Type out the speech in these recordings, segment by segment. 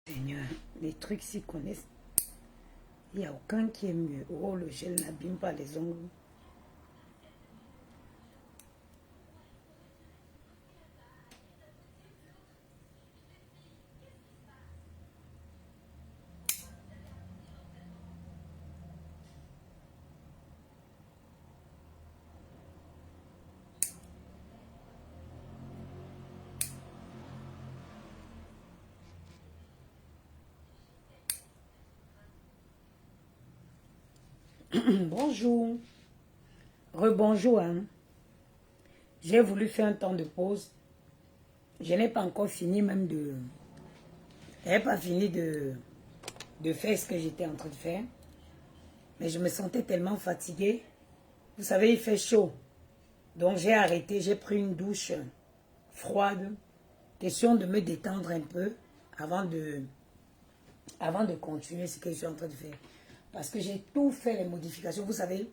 Seigneur, les trucs s'y connaissent. Il n'y a aucun qui est mieux. Oh, le gel n'abîme pas les ongles. Bonjour. Rebonjour. Hein. J'ai voulu faire un temps de pause. Je n'ai pas encore fini même de... Je n'ai pas fini de faire ce que j'étais en train de faire. Mais je me sentais tellement fatiguée. Vous savez, il fait chaud. Donc j'ai arrêté, j'ai pris une douche froide. Question de me détendre un peu avant de continuer ce que je suis en train de faire. Parce que j'ai tout fait, les modifications. Vous savez,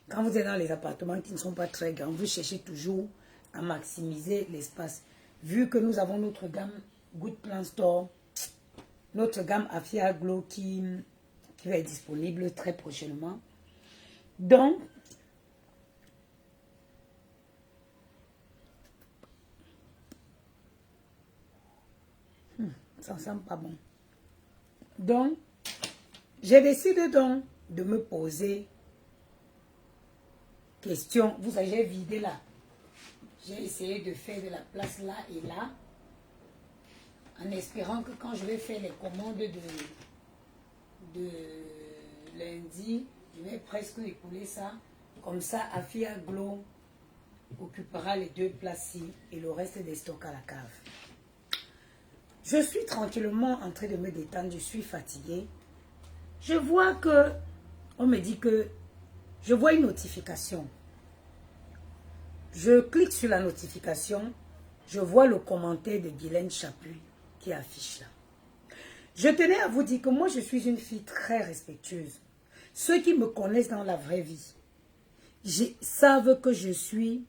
quand vous êtes dans les appartements qui ne sont pas très grands, vous cherchez toujours à maximiser l'espace. Vu que nous avons notre gamme Good Plan Store, notre gamme Afia Glow qui va être disponible très prochainement. Donc, ça sent pas bon. Donc, j'ai décidé donc de me poser question. Vous savez, j'ai vidé là. J'ai essayé de faire de la place là et là. En espérant que quand je vais faire les commandes de lundi, je vais presque écouler ça. Comme ça, Afia Glow occupera les deux places-ci et le reste des stocks à la cave. Je suis tranquillement en train de me détendre. Je suis fatiguée. Je vois que, on me dit que, je vois une notification. Je clique sur la notification, je vois le commentaire de Guylaine Chapuis qui affiche là. Je tenais à vous dire que moi je suis une fille très respectueuse. Ceux qui me connaissent dans la vraie vie, savent que je suis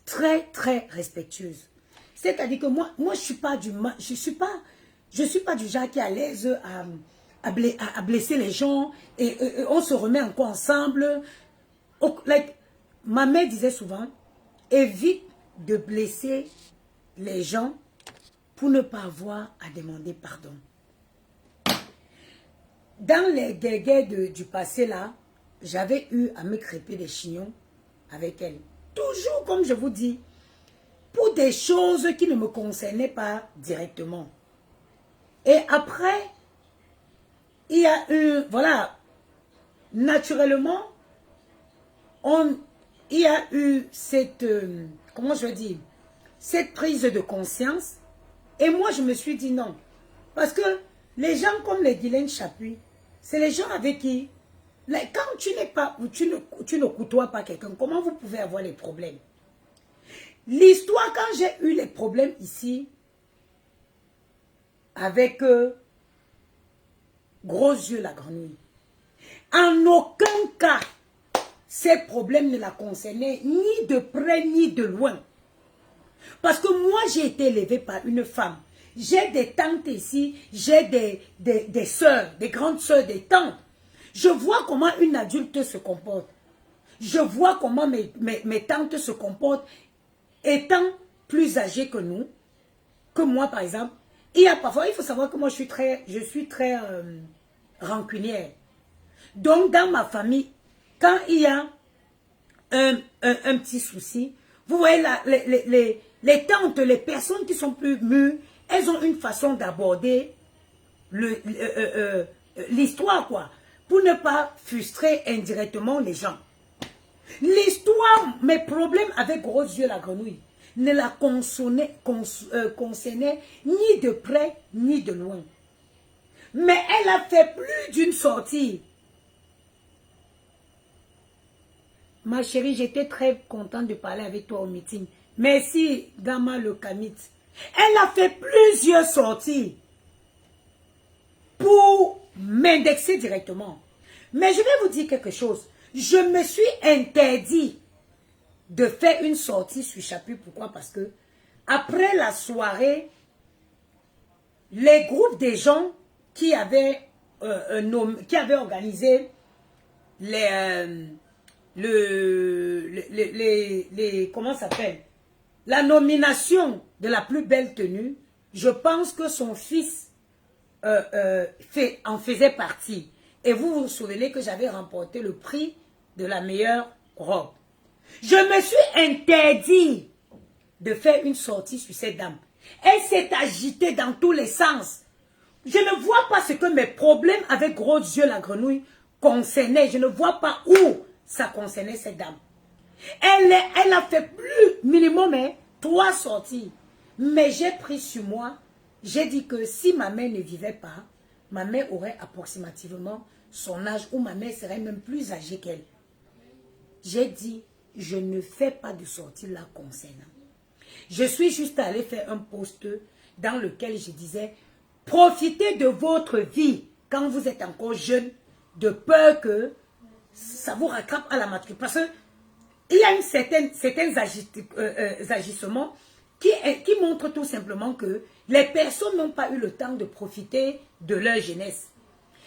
très respectueuse. C'est-à-dire que moi je suis pas du mal, je suis pas du genre qui est à l'aise à blesser les gens et on se remet encore ensemble. Ma mère disait souvent, évite de blesser les gens pour ne pas avoir à demander pardon. Dans les guerres du passé là, j'avais eu à me crêper des chignons avec elle. Toujours comme je vous dis, pour des choses qui ne me concernaient pas directement. Et après, il y a eu, voilà, naturellement, il y a eu cette, comment je dis, cette prise de conscience. Et moi, je me suis dit non. Parce que les gens comme les Guylaine Chapuis, c'est les gens avec qui, quand tu n'es pas, tu ne côtoies pas quelqu'un, comment vous pouvez avoir les problèmes? L'histoire, quand j'ai eu les problèmes ici, avec Gros Yeux la grenouille, en aucun cas, ces problèmes ne la concernaient ni de près ni de loin. Parce que moi, j'ai été élevée par une femme. J'ai des tantes ici, j'ai des sœurs, des grandes sœurs, des tantes. Je vois comment une adulte se comporte. Je vois comment mes tantes se comportent étant plus âgées que nous, que moi par exemple. Il y a parfois, il faut savoir que moi je suis très rancunière. Donc dans ma famille, quand il y a un petit souci, vous voyez les tantes, les personnes qui sont plus mûres, elles ont une façon d'aborder l'histoire, quoi, pour ne pas frustrer indirectement les gens. L'histoire, mes problèmes avec Gros Yeux la grenouille, ne la concernait ni de près ni de loin. Mais elle a fait plus d'une sortie. Ma chérie, j'étais très contente de parler avec toi au meeting. Merci, Gama le Kamit. Elle a fait plusieurs sorties pour m'indexer directement. Mais je vais vous dire quelque chose. Je me suis interdit de faire une sortie sur Chapuis. Pourquoi? Parce que après la soirée les groupes des gens qui avaient, organisé comment ça s'appelle, la nomination de la plus belle tenue, je pense que son fils en faisait partie. Et vous vous souvenez que j'avais remporté le prix de la meilleure robe. Je me suis interdit de faire une sortie sur cette dame. Elle s'est agitée dans tous les sens. Je ne vois pas ce que mes problèmes avec Gros Yeux la grenouille concernaient. Je ne vois pas où ça concernait cette dame. Elle a fait plus minimum 3 sorties. Mais j'ai pris sur moi, j'ai dit que si ma mère ne vivait pas, ma mère aurait approximativement son âge ou ma mère serait même plus âgée qu'elle. J'ai dit, je ne fais pas de sortie là concernant. Je suis juste allée faire un post dans lequel je disais, profitez de votre vie quand vous êtes encore jeune, de peur que ça vous rattrape à la maturité. Parce qu'il y a certains agissements qui montrent tout simplement que les personnes n'ont pas eu le temps de profiter de leur jeunesse.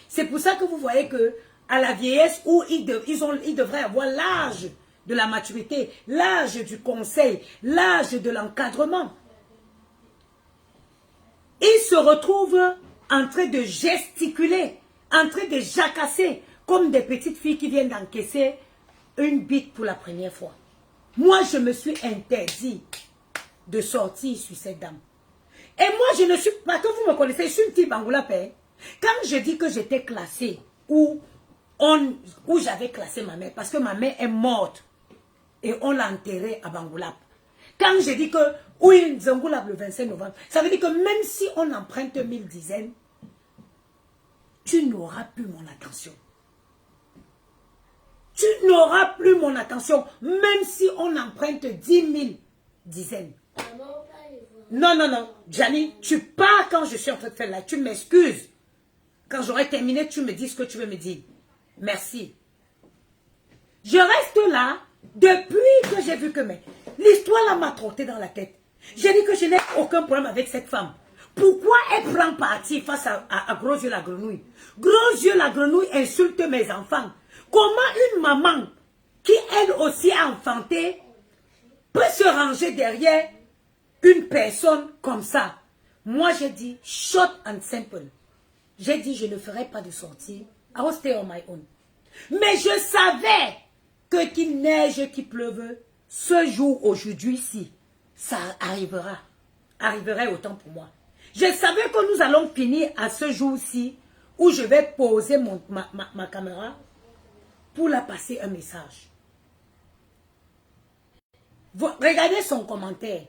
C'est pour ça que vous voyez que à la vieillesse où ils devraient avoir l'âge de la maturité, l'âge du conseil, l'âge de l'encadrement, ils se retrouvent en train de gesticuler, en train de jacasser, comme des petites filles qui viennent d'encaisser une bite pour la première fois. Moi, je me suis interdit de sortir sur cette dame. Et moi, je ne suis pas, que vous me connaissez, je suis une petite bangoulapé. Quand je dis que j'étais classée, où j'avais classé ma mère, parce que ma mère est morte, et on l'a enterrée à Bangoulap. Quand je dis que, oui, Zangoulap le 25 novembre, ça veut dire que même si on emprunte 1000 dizaines, tu n'auras plus mon attention. Tu n'auras plus mon attention, même si on emprunte 10 000 dizaines. Non, non, non. Gianni, tu pars quand je suis en train de faire là. Tu m'excuses. Quand j'aurai terminé, tu me dis ce que tu veux me dire. Merci. Je reste là depuis que j'ai vu que l'histoire là m'a trotté dans la tête. J'ai dit que je n'ai aucun problème avec cette femme. Pourquoi elle prend parti face à Gros Yeux la grenouille? Gros Yeux la grenouille insulte mes enfants. Comment une maman qui elle aussi a enfanté peut se ranger derrière une personne comme ça? Moi j'ai dit short and simple. J'ai dit je ne ferai pas de sortie. I will stay on my own. Mais je savais que qu'il neige, qu'il pleuve, ce jour aujourd'hui-ci, ça arrivera. Arriverait autant pour moi. Je savais que nous allons finir à ce jour-ci où je vais poser ma caméra pour la passer un message. Regardez son commentaire.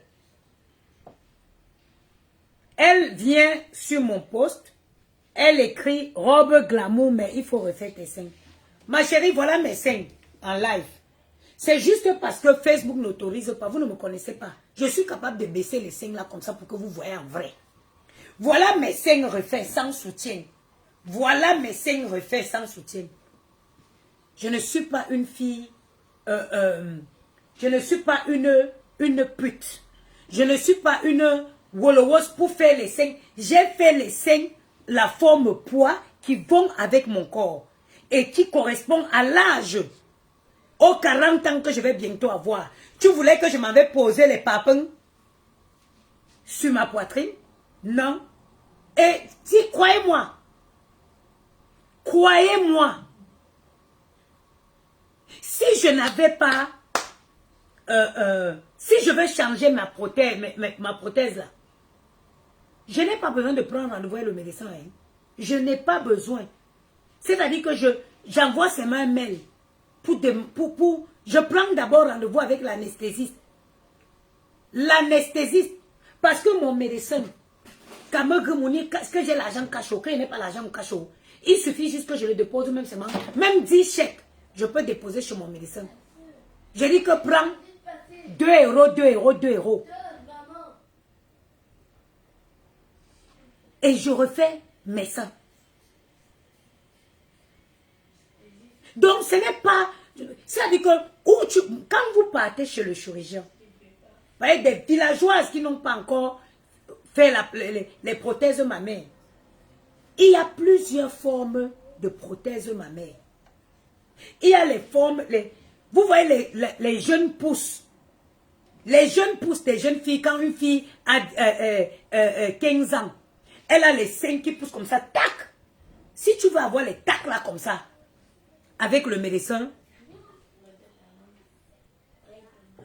Elle vient sur mon post. Elle écrit robe glamour, mais il faut refaire tes seins. Ma chérie, voilà mes seins en live. C'est juste parce que Facebook n'autorise pas. Vous ne me connaissez pas. Je suis capable de baisser les seins là comme ça pour que vous voyez en vrai. Voilà mes seins refaits sans soutien. Voilà mes seins refaits sans soutien. Je ne suis pas une fille. Je ne suis pas une pute. Je ne suis pas une wolowos pour faire les seins. J'ai fait les seins, la forme poids qui vont avec mon corps. Et qui correspond à l'âge. Aux 40 ans que je vais bientôt avoir. Tu voulais que je m'avais posé les papins sur ma poitrine? Non. Et si, croyez-moi. Croyez-moi. Si je n'avais pas... si je veux changer ma prothèse là, je n'ai pas besoin de prendre rendez-vous avec le médecin. Hein. Je n'ai pas besoin. C'est-à-dire que j'envoie seulement un mail. Je prends d'abord rendez-vous avec l'anesthésiste. L'anesthésiste. Parce que mon médecin, est-ce que j'ai l'argent cachot? Quand il n'est pas l'argent cachot, il suffit juste que je le dépose même seulement. Même 10 chèques, je peux déposer chez mon médecin. Je dis que prends 2 euros, 2 euros, 2 euros. Et je refais mes seins. Donc ce n'est pas... C'est-à-dire que quand vous partez chez le chirurgien, vous voyez des villageoises qui n'ont pas encore faire les prothèses mammaires. Il y a plusieurs formes de prothèses mammaires. Il y a les formes, vous voyez les jeunes pousses. Les jeunes pousses des jeunes filles, quand une fille a 15 ans, elle a les seins qui poussent comme ça, tac. Si tu veux avoir les tacs là comme ça, avec le médecin,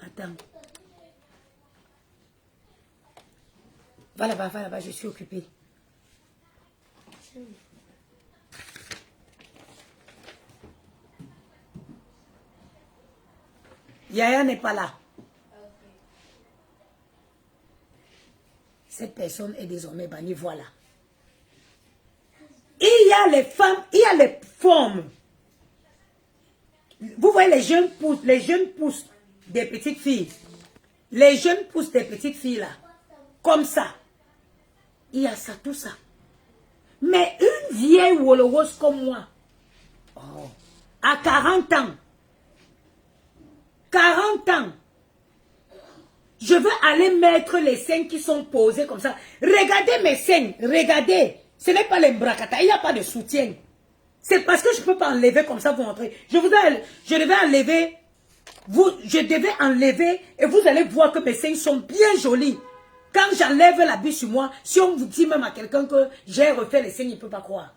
attends. Va là-bas, je suis occupée. Yaya n'est pas là. Cette personne est désormais bannie, voilà. Il y a les femmes, il y a les formes. Vous voyez les jeunes pousses des petites filles. Les jeunes pousses des petites filles là. Comme ça. Il y a ça, tout ça. Mais une vieille Wolowos comme moi, oh, à 40 ans, 40 ans, je veux aller mettre les seins qui sont posés comme ça. Regardez mes seins, regardez. Ce n'est pas les bracata, il n'y a pas de soutien. C'est parce que je ne peux pas enlever comme ça, vous montrer. Je devais enlever, je devais enlever et vous allez voir que mes seins sont bien jolis. Quand j'enlève l'habit sur moi, si on vous dit même à quelqu'un que j'ai refait les seins, il ne peut pas croire.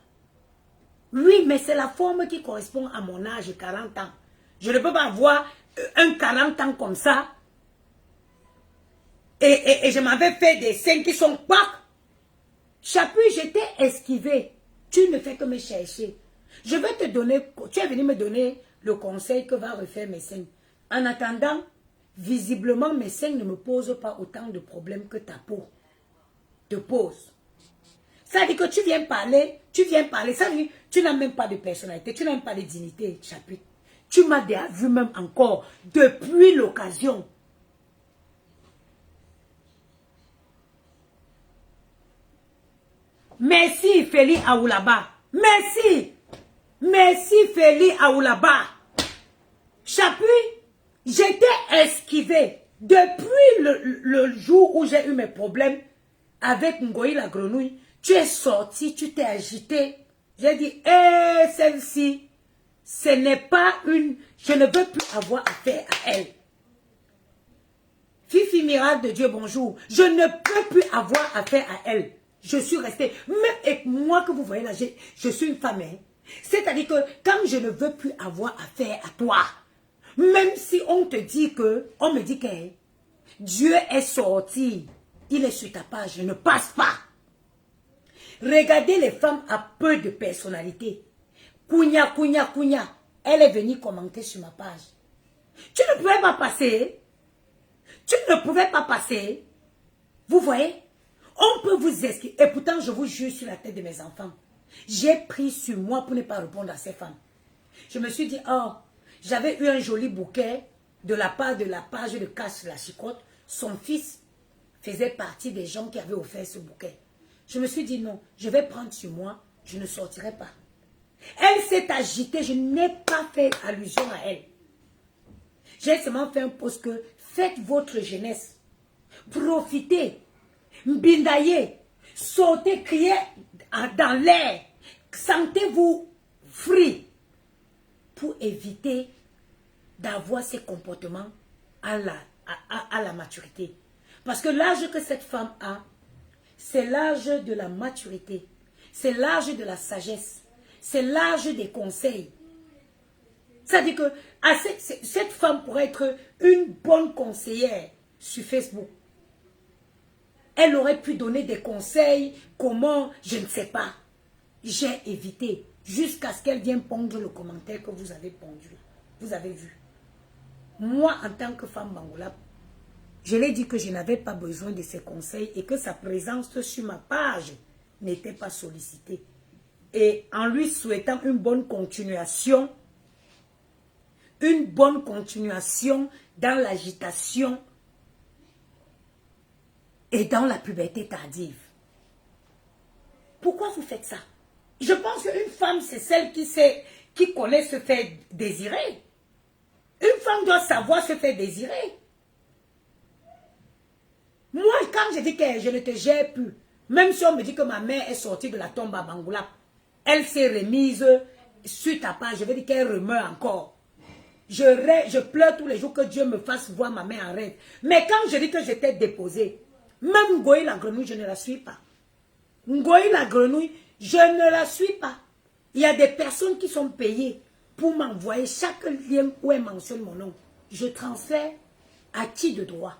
Oui, mais c'est la forme qui correspond à mon âge, 40 ans. Je ne peux pas avoir un 40 ans comme ça. Et je m'avais fait des seins qui sont pas. Chapuis, j'étais esquivé. Tu ne fais que me chercher. Je vais te donner, tu es venu me donner le conseil que va refaire mes seins. En attendant, visiblement, mes seins ne me posent pas autant de problèmes que ta peau te pose. Ça dit que tu viens parler, ça dit tu n'as même pas de personnalité, tu n'as même pas de dignité, Chapuis. Tu m'as déjà vu même encore, depuis l'occasion. Merci Feli Aoulaba. Merci. Merci Feli Aoulaba. Chapuis, j'étais esquivé. Depuis le jour où j'ai eu mes problèmes avec Ngoï la grenouille, tu es sorti, tu t'es agité. J'ai dit, hé, celle-ci, ce n'est pas une... Je ne veux plus avoir affaire à elle. Fifi miracle de Dieu, bonjour. Je ne peux plus avoir affaire à elle. Je suis restée, même avec moi que vous voyez là, je suis une femme. Hein. C'est-à-dire que quand je ne veux plus avoir affaire à toi, même si on te dit que, on me dit que Dieu est sorti, il est sur ta page, je ne passe pas. Regardez les femmes à peu de personnalité. Kounya, elle est venue commenter sur ma page. Tu ne pouvais pas passer. Tu ne pouvais pas passer. Vous voyez? On peut vous esquiver. Et pourtant, je vous jure sur la tête de mes enfants. J'ai pris sur moi pour ne pas répondre à ces femmes. Je me suis dit, oh, j'avais eu un joli bouquet de la part de la page de Cache la Chicotte. Son fils faisait partie des gens qui avaient offert ce bouquet. Je me suis dit, non, je vais prendre sur moi, je ne sortirai pas. Elle s'est agitée, je n'ai pas fait allusion à elle. J'ai seulement fait un post que faites votre jeunesse. Profitez. Mbindaye, sautez, criez dans l'air, sentez-vous free pour éviter d'avoir ces comportements à la maturité. Parce que l'âge que cette femme a, c'est l'âge de la maturité, c'est l'âge de la sagesse, c'est l'âge des conseils. C'est-à-dire que cette femme pourrait être une bonne conseillère sur Facebook. Elle aurait pu donner des conseils, comment, je ne sais pas. J'ai évité jusqu'à ce qu'elle vienne pondre le commentaire que vous avez pondu. Vous avez vu. Moi, en tant que femme bangola, je l'ai dit que je n'avais pas besoin de ses conseils et que sa présence sur ma page n'était pas sollicitée. Et en lui souhaitant une bonne continuation dans l'agitation et dans la puberté tardive. Pourquoi vous faites ça? Je pense qu'une femme, c'est celle qui connaît se faire désirer. Une femme doit savoir se faire désirer. Moi, quand je dis que je ne te gère plus, même si on me dit que ma mère est sortie de la tombe à Bangoula, elle s'est remise sur ta page, je veux dire qu'elle remeurt encore. Je pleure tous les jours que Dieu me fasse voir ma mère en rêve. Mais quand je dis que je t'ai déposé, même Ngoï la grenouille, je ne la suis pas. Ngoï la grenouille, je ne la suis pas. Il y a des personnes qui sont payées pour m'envoyer chaque lien où elle mentionne mon nom. Je transfère à qui de droit.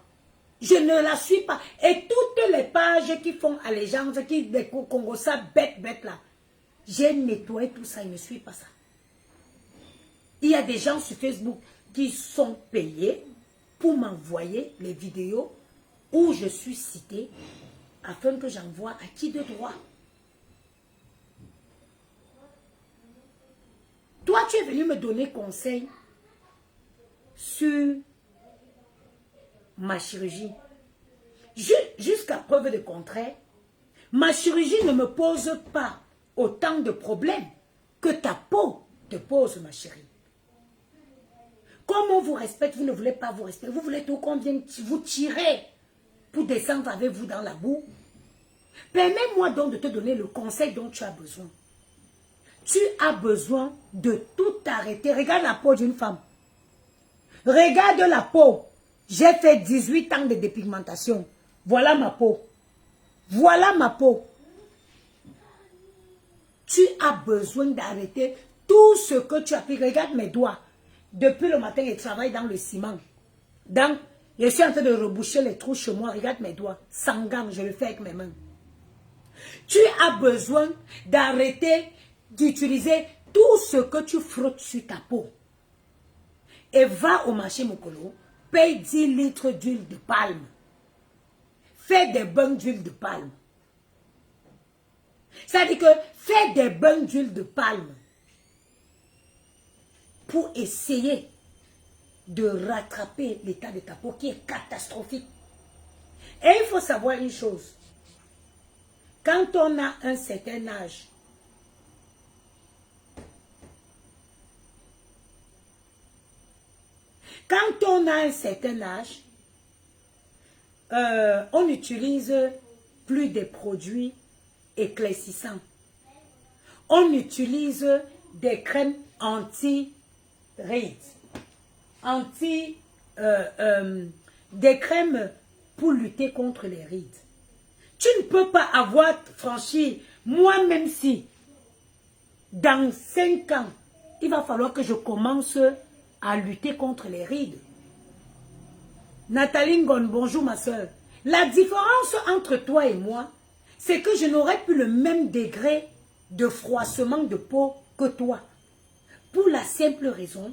Je ne la suis pas. Et toutes les pages qui font allégeance, qui des Congo, ça bête là, j'ai nettoyé tout ça, il ne suit pas ça. Il y a des gens sur Facebook qui sont payés pour m'envoyer les vidéos où je suis citée afin que j'envoie à qui de droit. Toi, tu es venu me donner conseil sur ma chirurgie. Jusqu'à preuve de contraire, ma chirurgie ne me pose pas autant de problèmes que ta peau te pose, ma chérie. Comme on vous respecte, vous ne voulez pas vous respecter. Vous voulez tout qu'on vienne vous tirer pour descendre avec vous dans la boue. Permets-moi donc de te donner le conseil dont tu as besoin. Tu as besoin de tout arrêter. Regarde la peau d'une femme. Regarde la peau. J'ai fait 18 ans de dépigmentation. Voilà ma peau. Voilà ma peau. Tu as besoin d'arrêter tout ce que tu as pris. Regarde mes doigts. Depuis le matin, je travaille dans le ciment. Je suis en train de reboucher les trous chez moi. Regarde mes doigts. Sans gants, je le fais avec mes mains. Tu as besoin d'arrêter d'utiliser tout ce que tu frottes sur ta peau. Et va au marché Mokolo, paye 10 litres d'huile de palme. Fais des bains d'huile de palme. C'est-à-dire que fais des bains d'huile de palme pour essayer de rattraper l'état de ta peau qui est catastrophique. Et il faut savoir une chose. Quand on a un certain âge, on n'utilise plus des produits éclaircissants. On utilise des crèmes anti-rides, des crèmes pour lutter contre les rides. Tu ne peux pas avoir franchi, moi même si, dans 5 ans, il va falloir que je commence à lutter contre les rides. Nathalie Ngon, bonjour ma soeur. La différence entre toi et moi, c'est que je n'aurai plus le même degré de froissement de peau que toi. Pour la simple raison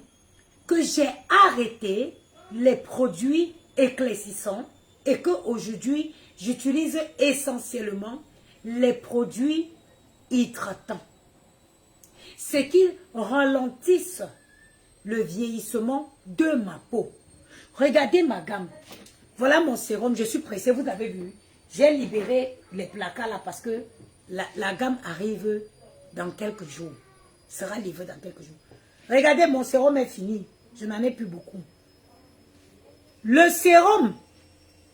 que j'ai arrêté les produits éclaircissants et qu'aujourd'hui, j'utilise essentiellement les produits hydratants. Ce qui ralentissent le vieillissement de ma peau. Regardez ma gamme. Voilà mon sérum, je suis pressée, vous avez vu. J'ai libéré les placards là parce que la gamme arrive dans quelques jours. Sera livrée dans quelques jours. Regardez, mon sérum est fini. Je n'en ai plus beaucoup. Le sérum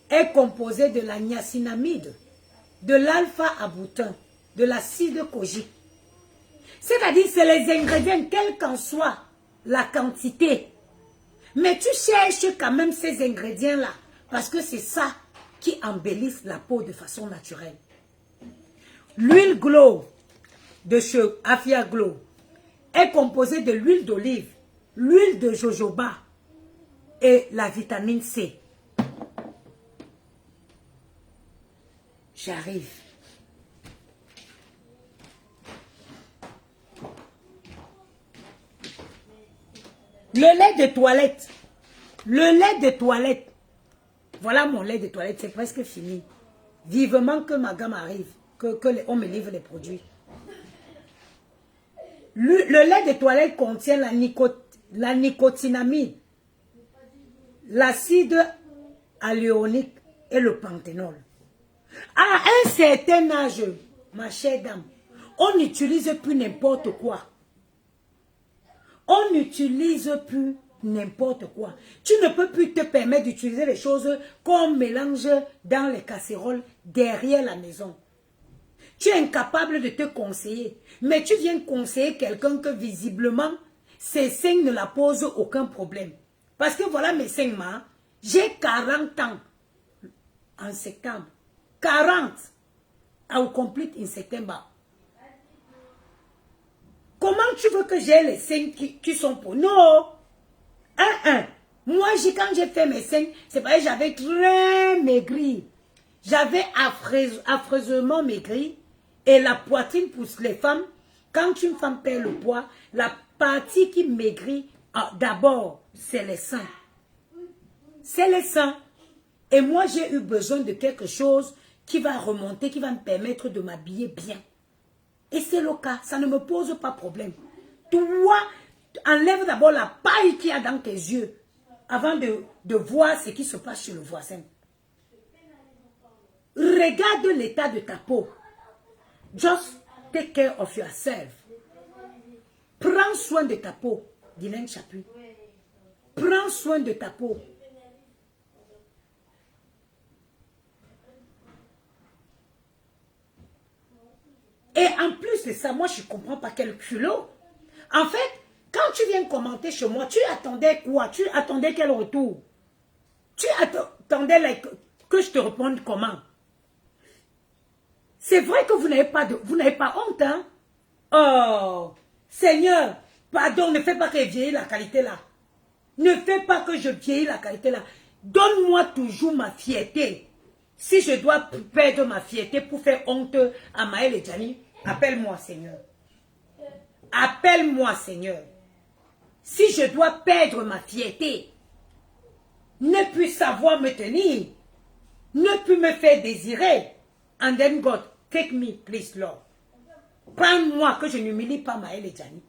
est composé de la niacinamide, de l'alpha-aboutin, de l'acide kojique. C'est-à-dire, c'est les ingrédients, quelle qu'en soit la quantité. Mais tu cherches quand même ces ingrédients-là, parce que c'est ça qui embellisse la peau de façon naturelle. L'huile Glow de chez Afia Glow est composée de l'huile d'olive, l'huile de jojoba et la vitamine C. J'arrive. Le lait de toilette. Le lait de toilette. Voilà mon lait de toilette, c'est presque fini. Vivement que ma gamme arrive, on me livre les produits. Le lait de toilette contient la nicotinamide, l'acide hyaluronique et le panthénol. À un certain âge, ma chère dame, on n'utilise plus n'importe quoi. On n'utilise plus n'importe quoi. Tu ne peux plus te permettre d'utiliser les choses qu'on mélange dans les casseroles derrière la maison. Tu es incapable de te conseiller. Mais tu viens conseiller quelqu'un que visiblement, ses seins ne la posent aucun problème. Parce que voilà mes seins, j'ai 40 ans en septembre. 40. I will complete in September. Comment tu veux que j'ai les seins qui sont pour... Non. Moi, quand j'ai fait mes seins, c'est parce que j'avais très maigri. J'avais affreusement maigri. Et la poitrine pour les femmes, quand une femme perd le poids, la partie qui maigrit, d'abord, c'est les seins. C'est les seins. Et moi, j'ai eu besoin de quelque chose qui va remonter, qui va me permettre de m'habiller bien. Et c'est le cas, ça ne me pose pas problème. Toi, enlève d'abord la paille qu'il y a dans tes yeux avant de voir ce qui se passe chez le voisin. Regarde l'état de ta peau. Just take care of yourself. Prends soin de ta peau, Dylan Chapuis. Prends soin de ta peau. Et en plus de ça, moi je ne comprends pas quel culot. En fait, quand tu viens commenter chez moi, tu attendais quoi? Tu attendais quel retour? Tu attendais que je te réponde comment? C'est vrai que vous n'avez pas honte, hein? Oh, Seigneur, pardon, ne fais pas que je vieillis la qualité là. Ne fais pas que je vieillis la qualité là. Donne-moi toujours ma fierté. Si je dois perdre ma fierté pour faire honte à Maël et Gianni, appelle-moi Seigneur. Appelle-moi Seigneur. Si je dois perdre ma fierté, ne plus savoir me tenir, ne plus me faire désirer, and then God, take me, please Lord. Prends-moi que je n'humilie pas Maël et Gianni.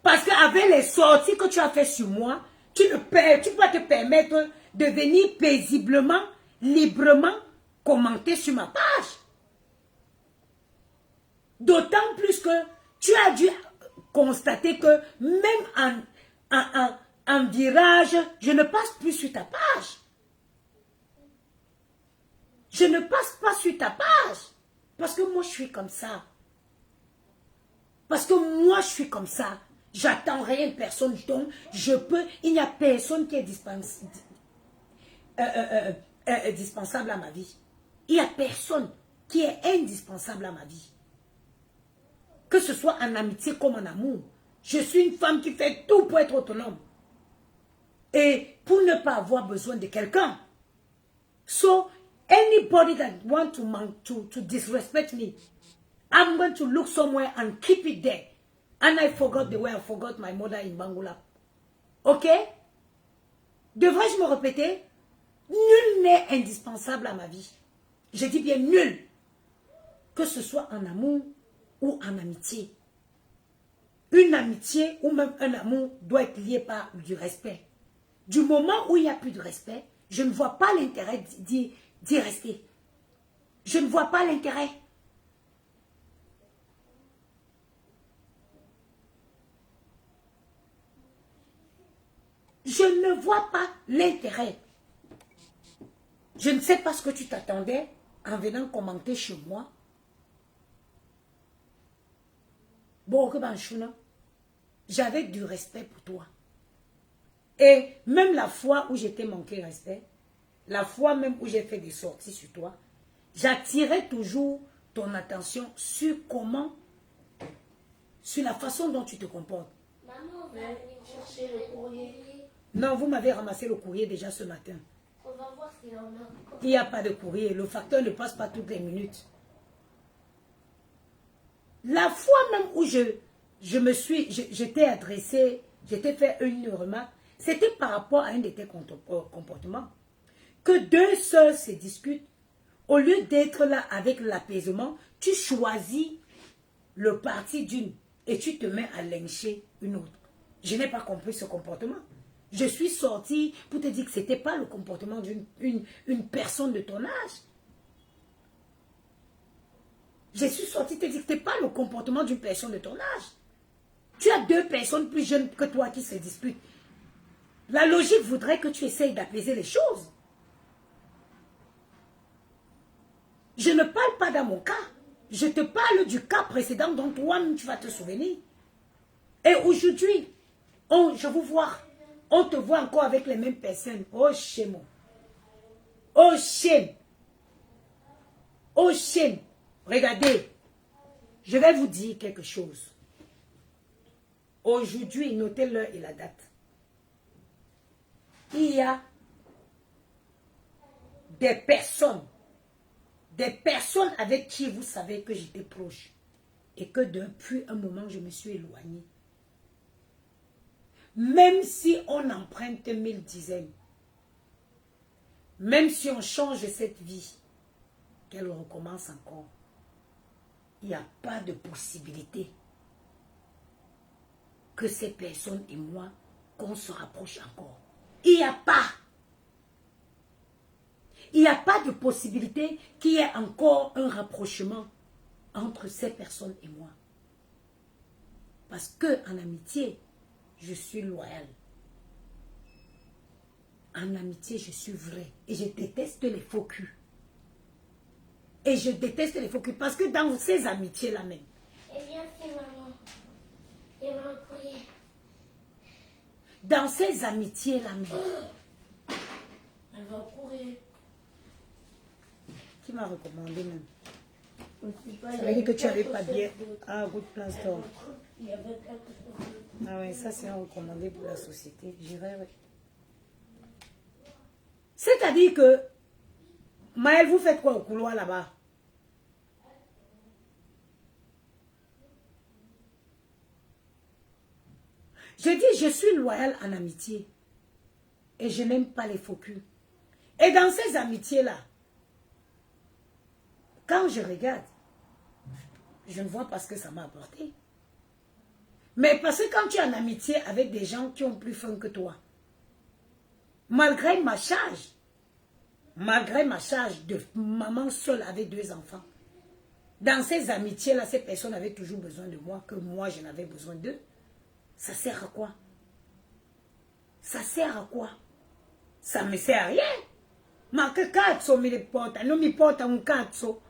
Parce qu'avec les sorties que tu as fait sur moi, tu peux te permettre de venir paisiblement, librement commenter sur ma page. D'autant plus que tu as dû constater que même en virage, je ne passe plus sur ta page. Je ne passe pas sur ta page. Parce que moi, je suis comme ça. Parce que moi, je suis comme ça. J'attends rien de personne. Donc, il n'y a personne qui est indispensable à ma vie. Il n'y a personne qui est indispensable à ma vie. Que ce soit en amitié comme en amour. Je suis une femme qui fait tout pour être autonome. Et pour ne pas avoir besoin de quelqu'un. So, anybody that want to disrespect me, I'm going to look somewhere and keep it there. And I forgot the way I forgot my mother in Bangola. Ok? Devrais-je me répéter? Nul n'est indispensable à ma vie. Je dis bien nul. Que ce soit en amour ou en amitié. Une amitié ou même un amour doit être lié par du respect. Du moment où il n'y a plus de respect, je ne vois pas l'intérêt d'y rester. Je ne vois pas l'intérêt. Je ne vois pas l'intérêt. Je ne sais pas ce que tu t'attendais en venant commenter chez moi. Bon, j'avais du respect pour toi. Et même la fois où j'étais manqué de respect, la fois même où j'ai fait des sorties sur toi, j'attirais toujours ton attention sur comment, sur la façon dont tu te comportes. Maman, on va aller chercher le courrier. Non, vous m'avez ramassé le courrier déjà ce matin. On va voir s'il y en a. Il n'y a pas de courrier. Le facteur ne passe pas toutes les minutes. La fois même où j'étais adressé, j'étais fait une remarque, c'était par rapport à un de tes comportements. Que deux sœurs se discutent, au lieu d'être là avec l'apaisement, tu choisis le parti d'une et tu te mets à lyncher une autre. Je n'ai pas compris ce comportement. Je suis sortie pour te dire que ce n'était pas le comportement d'une personne de ton âge. Je suis sortie te dire que ce n'était pas le comportement d'une personne de ton âge. Tu as deux personnes plus jeunes que toi qui se disputent. La logique voudrait que tu essayes d'apaiser les choses. Je ne parle pas dans mon cas. Je te parle du cas précédent dont toi-même tu vas te souvenir. Et aujourd'hui, je vous vois, on te voit encore avec les mêmes personnes. Oh shame. Oh shame. Oh shame. Regardez, je vais vous dire quelque chose. Aujourd'hui, notez l'heure et la date. Il y a des personnes avec qui vous savez que j'étais proche et que depuis un moment, je me suis éloignée. Même si on emprunte 1000 dizaines, même si on change cette vie, qu'elle recommence encore, il n'y a pas de possibilité que ces personnes et moi, qu'on se rapproche encore. Il n'y a pas. Il n'y a pas de possibilité qu'il y ait encore un rapprochement entre ces personnes et moi. Parce que en amitié, je suis loyale. En amitié, je suis vraie. Et je déteste les faux culs. Et je déteste les faux culs. Parce que dans ces amitiés-là même. Eh bien, c'est maman. Et maman prier. Dans ces amitiés-là même. Elle va courir. Qui m'a recommandé même? Ça Ça veut dire que tu n'avais pas bien. Ah, good plan store. Il y avait quelque chose d'autre. Ah oui, ça c'est un recommandé pour la société. J'irai, oui. C'est-à-dire que, Maël, vous faites quoi au couloir là-bas? Je dis, je suis loyale en amitié. Et je n'aime pas les faux culs. Et dans ces amitiés-là, quand je regarde, je ne vois pas ce que ça m'a apporté. Mais parce que quand tu es en amitié avec des gens qui ont plus faim que toi, malgré ma charge de maman seule avec 2 enfants, dans ces amitiés-là, ces personnes avaient toujours besoin de moi, que moi je n'avais besoin d'eux. Ça sert à quoi? Ça sert à quoi? Ça ne me sert à rien. Ma que cazzo mi porta, non mi porta un cazzo.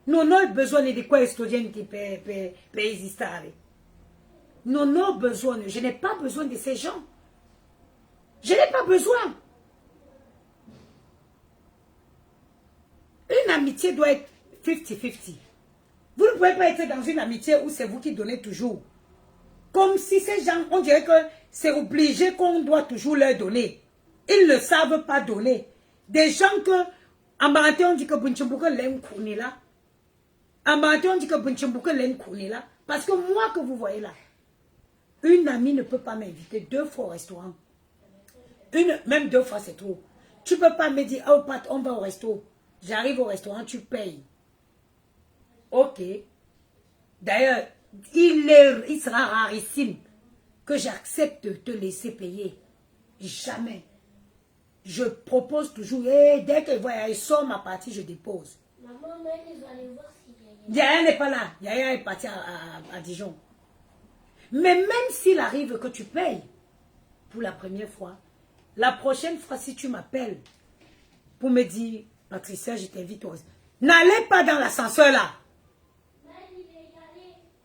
Non ho bisogno di questo gente per esistere. Non ho besoin, je n'ai pas besoin de ces gens. Je n'ai pas besoin. Une amitié doit être 50-50. Vous ne pouvez pas être dans une amitié où c'est vous qui donnez toujours. Comme si ces gens, on dirait que c'est obligé qu'on doit toujours leur donner. Ils ne savent pas donner. Des gens que, en Banté, on dit que Bunchimbuka l'aime là. En Banté, on dit que Bunchimbuka l'aime là. Parce que moi que vous voyez là, une amie ne peut pas m'inviter 2 fois au restaurant. Même 2 fois c'est trop. Tu ne peux pas me dire, oh Pat, on va au resto. J'arrive au restaurant, tu payes. Ok. D'ailleurs, il sera rarissime que j'accepte de te laisser payer. Jamais. Je propose toujours, dès que voilà, il sort ma partie, je dépose. Maman, mais ils vont aller voir si Yaya n'est pas là. Yaya est parti à Dijon. Mais même s'il arrive que tu payes pour la première fois, la prochaine fois, si tu m'appelles pour me dire, Patricia, je t'invite au restaurant. N'allez pas dans l'ascenseur là.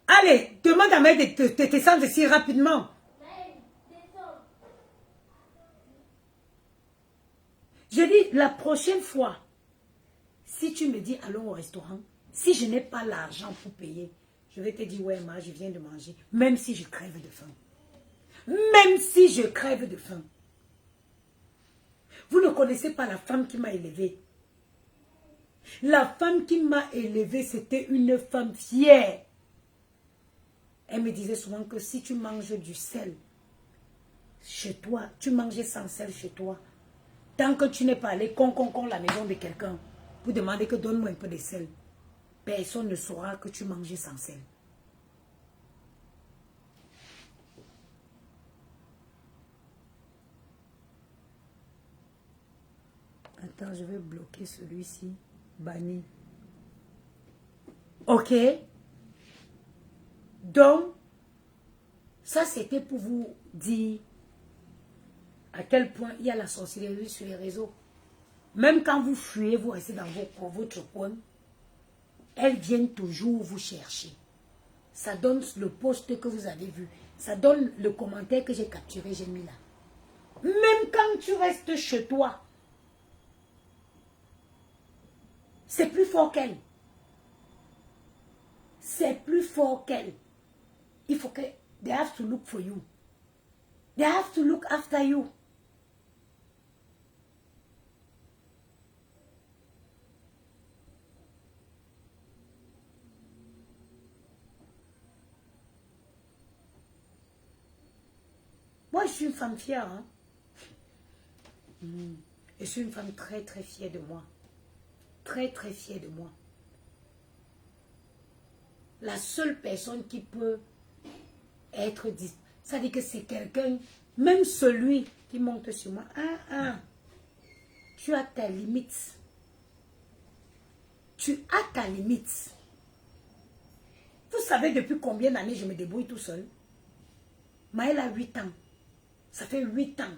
Allez, demande à Maël de descendre ici rapidement. Je dis, la prochaine fois, si tu me dis allons au restaurant, si je n'ai pas l'argent pour payer, je vais te dire, ouais, ma, je viens de manger, même si je crève de faim. Même si je crève de faim. Vous ne connaissez pas la femme qui m'a élevée. La femme qui m'a élevée, c'était une femme fière. Elle me disait souvent que si tu manges du sel chez toi, tu manges sans sel chez toi, tant que tu n'es pas allé con la maison de quelqu'un pour demander que donne-moi un peu de sel, personne ne saura que tu manges sans sel. Attends, je vais bloquer celui-ci. Banni. Ok. Donc, ça c'était pour vous dire à quel point il y a la sorcellerie sur les réseaux. Même quand vous fuyez, vous restez dans votre coin, elles viennent toujours vous chercher. Ça donne le post que vous avez vu. Ça donne le commentaire que j'ai capturé, j'ai mis là. Même quand tu restes chez toi, c'est plus fort qu'elle. C'est plus fort qu'elle. Il faut que... They have to look for you. They have to look after you. Moi, je suis une femme fière. Hein? Je suis une femme très, très fière de moi. Très, très fière de moi. La seule personne qui peut être... Ça dit que c'est quelqu'un, même celui qui monte sur moi. Tu as ta limite. Tu as ta limite. Vous savez depuis combien d'années je me débrouille tout seul? Maëlle a 8 ans. Ça fait 8 ans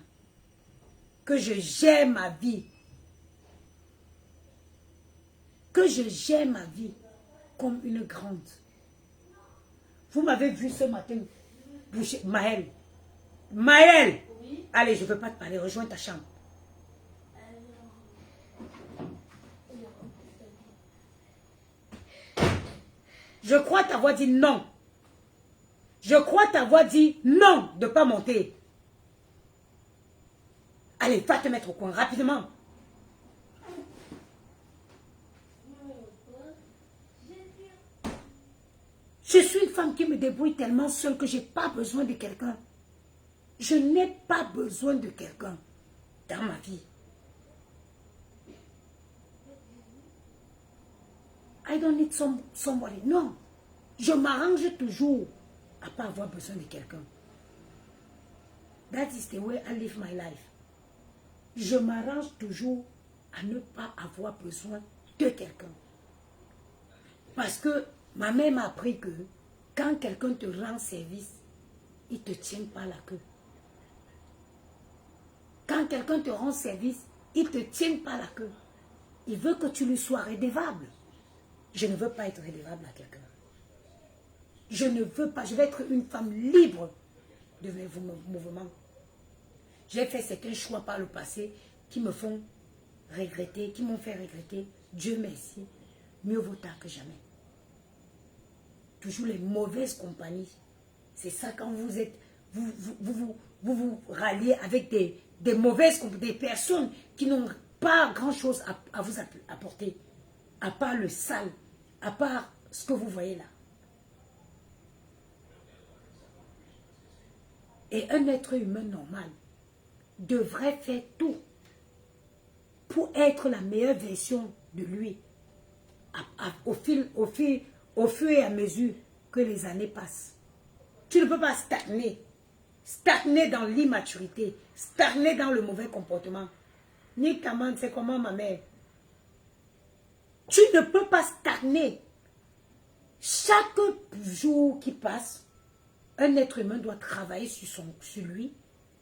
que je gère ma vie. Que je gère ma vie comme une grande. Vous m'avez vu ce matin boucher. Maëlle. Maëlle. Oui? Allez, je ne veux pas te parler. Rejoins ta chambre. Je crois t'avoir dit non. Je crois t'avoir dit non de ne pas monter. Allez, va te mettre au coin rapidement. Je suis une femme qui me débrouille tellement seule que je n'ai pas besoin de quelqu'un. Je n'ai pas besoin de quelqu'un dans ma vie. I don't need somebody. Non. Je m'arrange toujours à ne pas avoir besoin de quelqu'un. That is the way I live my life. Je m'arrange toujours à ne pas avoir besoin de quelqu'un. Parce que ma mère m'a appris que quand quelqu'un te rend service, il ne te tient pas la queue. Quand quelqu'un te rend service, il ne te tient pas la queue. Il veut que tu lui sois redevable. Je ne veux pas être redevable à quelqu'un. Je ne veux pas. Je vais être une femme libre de mes mouvements. J'ai fait certains choix par le passé qui me font regretter, qui m'ont fait regretter. Dieu merci. Mieux vaut tard que jamais. Toujours les mauvaises compagnies. C'est ça quand vous êtes, vous ralliez avec des mauvaises compagnies, des personnes qui n'ont pas grand chose à vous apporter, à part le sale, à part ce que vous voyez là. Et un être humain normal devrait faire tout pour être la meilleure version de lui au fur et à mesure que les années passent. Tu ne peux pas stagner dans l'immaturité, stagner dans le mauvais comportement. Ni Kaman, c'est comment ma mère? Tu ne peux pas stagner. Chaque jour qui passe, un être humain doit travailler sur lui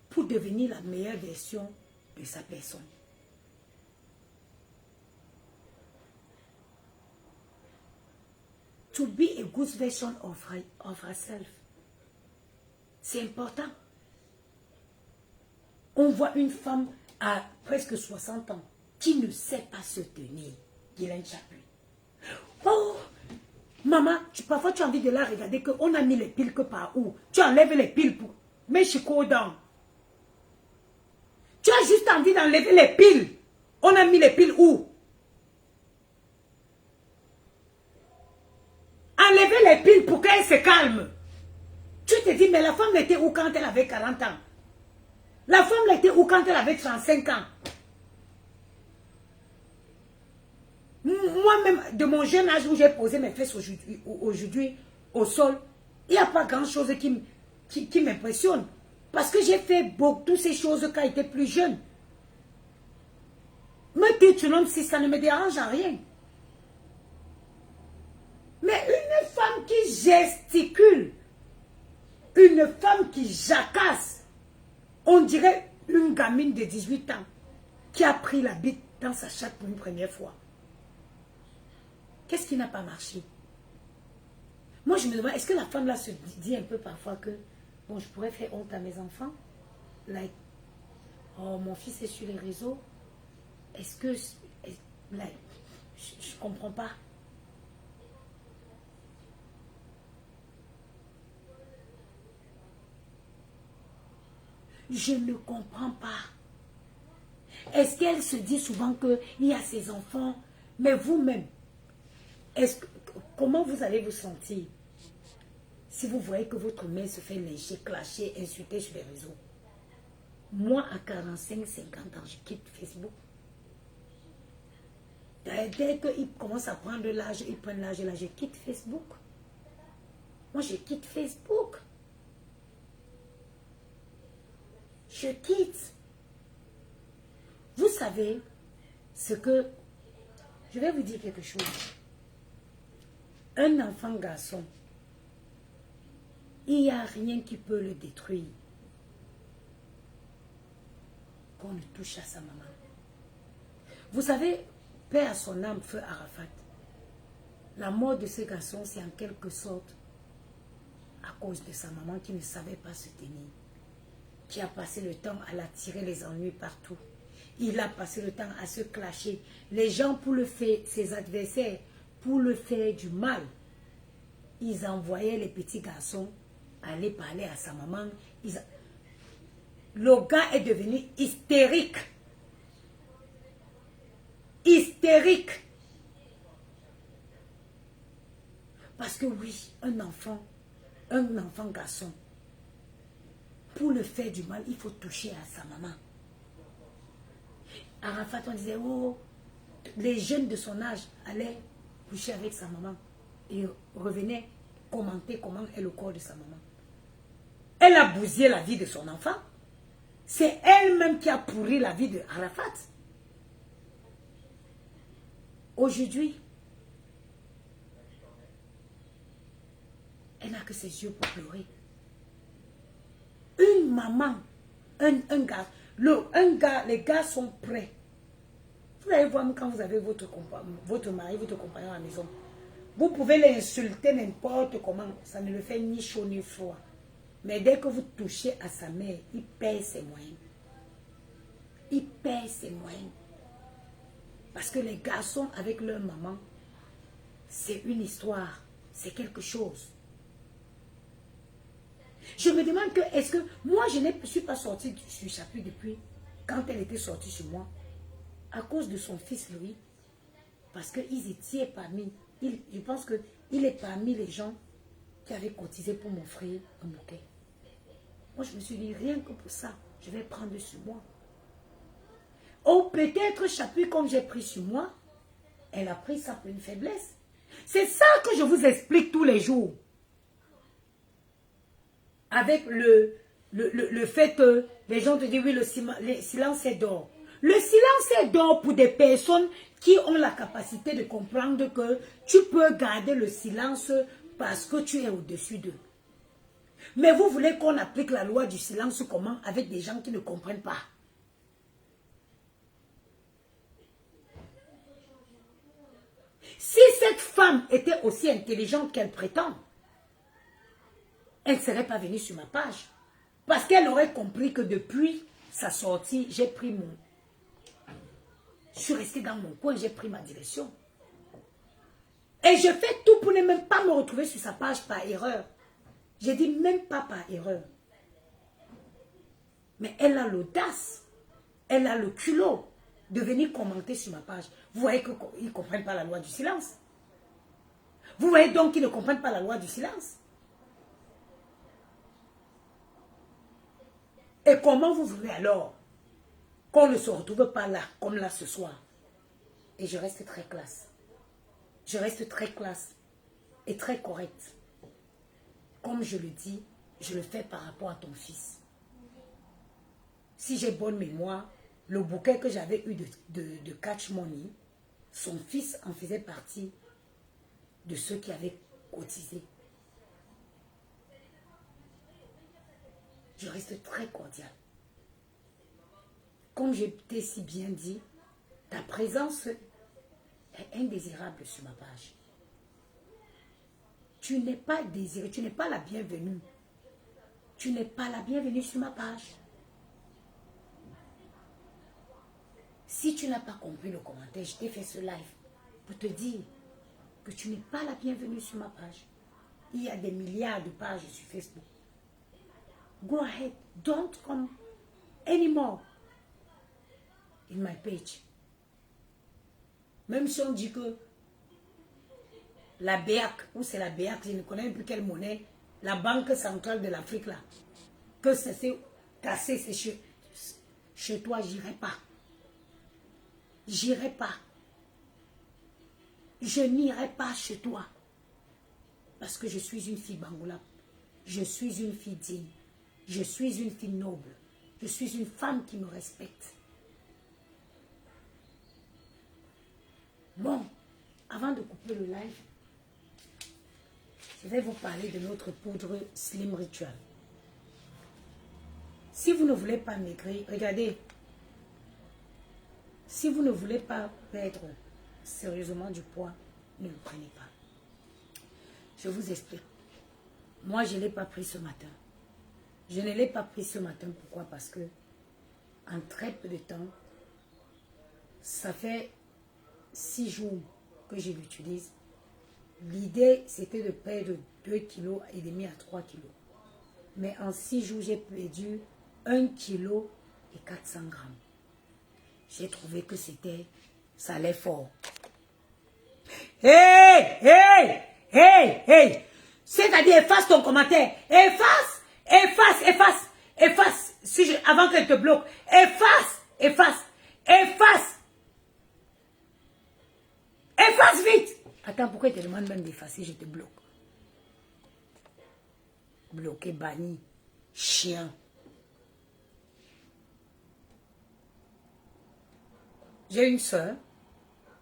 pour devenir la meilleure version de sa personne. To be a good version of herself. C'est important. On voit une femme à presque 60 ans qui ne sait pas se tenir. Guylaine Chapuis. Oh, maman, parfois tu as envie de la regarder qu'on a mis les piles que par où. Tu enlèves les piles pour... Mais je suis dedans. Tu as juste envie d'enlever les piles. On a mis les piles où? Enlever les piles pour qu'elle se calme. Tu te dis, mais la femme était où quand elle avait 40 ans? La femme était où quand elle avait 35 ans? Moi-même, de mon jeune âge où j'ai posé mes fesses aujourd'hui au sol, il n'y a pas grand-chose qui m'impressionne. Parce que j'ai fait toutes ces choses quand j'étais plus jeune. Me détenant, si ça ne me dérange en rien. Mais une femme qui gesticule, une femme qui jacasse, on dirait une gamine de 18 ans qui a pris la bite dans sa chatte pour une première fois. Qu'est-ce qui n'a pas marché? Moi, je me demande, est-ce que la femme là se dit un peu parfois que, bon, je pourrais faire honte à mes enfants? Like, oh, mon fils est sur les réseaux. Est-ce que, like, je comprends pas. Je ne comprends pas. Est-ce qu'elle se dit souvent qu'il y a ses enfants, mais vous-même, comment vous allez vous sentir si vous voyez que votre mère se fait lyncher, clasher, insulter sur les réseaux? Moi, à 45, 50 ans, je quitte Facebook. Dès qu'ils commencent à prendre l'âge, ils prennent l'âge là, je quitte Facebook. Moi, je quitte Facebook. Je quitte. Vous savez ce que... Je vais vous dire quelque chose. Un enfant garçon, il n'y a rien qui peut le détruire qu'on ne touche à sa maman. Vous savez, paix à son âme, feu Arafat. La mort de ce garçon, c'est en quelque sorte à cause de sa maman qui ne savait pas se tenir, qui a passé le temps à l'attirer les ennuis partout. Il a passé le temps à se clasher. Les gens, pour le faire, ses adversaires, pour le faire du mal, ils envoyaient les petits garçons aller parler à sa maman. Le gars est devenu hystérique. Hystérique. Parce que oui, un enfant garçon, pour le faire du mal, il faut toucher à sa maman. Arafat, on disait, oh, les jeunes de son âge allaient coucher avec sa maman et revenaient commenter comment est le corps de sa maman. Elle a bousillé la vie de son enfant. C'est elle-même qui a pourri la vie de Arafat. Aujourd'hui, elle n'a que ses yeux pour pleurer. Une maman, un gars, les gars sont prêts. Vous allez voir quand vous avez votre mari, votre compagnon à la maison. Vous pouvez l'insulter n'importe comment. Ça ne le fait ni chaud ni froid. Mais dès que vous touchez à sa mère, il perd ses moyens. Il perd ses moyens. Parce que les garçons avec leur maman, c'est une histoire. C'est quelque chose. Je me demande que, est-ce que, moi je ne suis pas sortie du chapitre depuis quand elle était sortie chez moi, à cause de son fils Louis, parce qu'ils étaient parmi, je pense qu'il est parmi les gens qui avaient cotisé pour m'offrir un bouquet. Moi je me suis dit, rien que pour ça, je vais prendre sur moi. Ou peut-être chapitre comme j'ai pris sur moi, elle a pris ça pour une faiblesse. C'est ça que je vous explique tous les jours. Avec le fait que les gens te disent, oui, le silence est d'or. Le silence est d'or pour des personnes qui ont la capacité de comprendre que tu peux garder le silence parce que tu es au-dessus d'eux. Mais vous voulez qu'on applique la loi du silence comment? Avec des gens qui ne comprennent pas. Si cette femme était aussi intelligente qu'elle prétend, elle ne serait pas venue sur ma page. Parce qu'elle aurait compris que depuis sa sortie, j'ai pris mon... Je suis restée dans mon coin, j'ai pris ma direction. Et je fais tout pour ne même pas me retrouver sur sa page par erreur. J'ai dit même pas par erreur. Mais elle a l'audace, elle a le culot de venir commenter sur ma page. Vous voyez qu'ils ne comprennent pas la loi du silence. Vous voyez donc qu'ils ne comprennent pas la loi du silence. Et comment vous voulez alors qu'on ne se retrouve pas là, comme là ce soir? Et je reste très classe. Je reste très classe et très correcte. Comme je le dis, je le fais par rapport à ton fils. Si j'ai bonne mémoire, le bouquet que j'avais eu de Catch Money, son fils en faisait partie de ceux qui avaient cotisé. Je reste très cordiale. comme je t'ai si bien dit, ta présence est indésirable sur ma page. Tu n'es pas désiré, tu n'es pas la bienvenue. Tu n'es pas la bienvenue sur ma page. Si tu n'as pas compris le commentaire, je t'ai fait ce live pour te dire que tu n'es pas la bienvenue sur ma page. Il y a des milliards de pages sur Facebook. Go ahead, don't come anymore in my page. Même si on dit que la BEAC, ou c'est la BEAC, je ne connais plus quelle monnaie, la Banque centrale de l'Afrique là, que ça s'est cassé, c'est chez toi, j'irai pas. J'irai pas. Je n'irai pas chez toi. Parce que je suis une fille bangoula. Je suis une fille digne. Je suis une fille noble. Je suis une femme qui me respecte. Bon, avant de couper le live, je vais vous parler de notre poudre Slim Ritual. Si vous ne voulez pas maigrir, regardez. Si vous ne voulez pas perdre sérieusement du poids, ne le prenez pas. Je vous explique. Moi, je ne l'ai pas pris ce matin. Je ne l'ai pas pris ce matin. Pourquoi? Parce que en très peu de temps, ça fait 6 jours que je l'utilise. L'idée, c'était de perdre 2,5 kg à 3 kg. Mais en 6 jours, j'ai perdu 1,4 kg. J'ai trouvé que ça allait fort. Hey, hey, hey, hey. C'est-à-dire, efface ton commentaire. Efface, efface, efface, efface. Avant qu'elle te bloque. Efface, efface, efface. Efface vite. Attends, pourquoi tu te demandes même d'effacer? Je te bloque. Bloqué, banni. Chien. J'ai une soeur.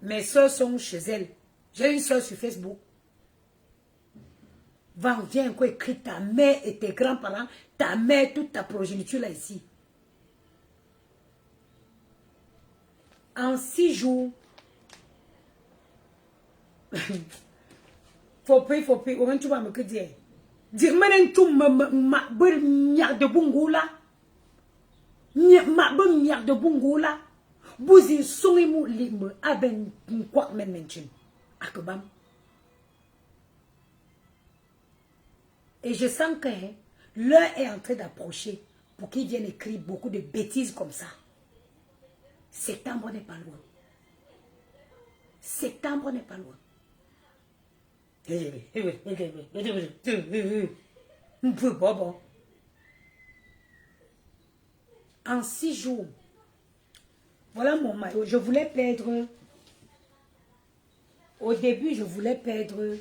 Mes soeurs sont chez elle. J'ai une soeur sur Facebook. Va, viens, quoi, écrit ta mère et tes grands-parents, ta mère, toute ta progéniture là ici. En 6 jours, faut prier, au moins tu vas me dire. Dire-moi tout ma bonne de bungola. Ma bonne de bungola. Bouzi songimu limu aben quoi men mention. Akbam. Et je sens que l'heure est en train d'approcher pour qu'ils viennent écrire beaucoup de bêtises comme ça. Septembre n'est pas loin. Septembre n'est pas loin. En 6 jours, voilà mon maillot. Je voulais perdre, au début, je voulais perdre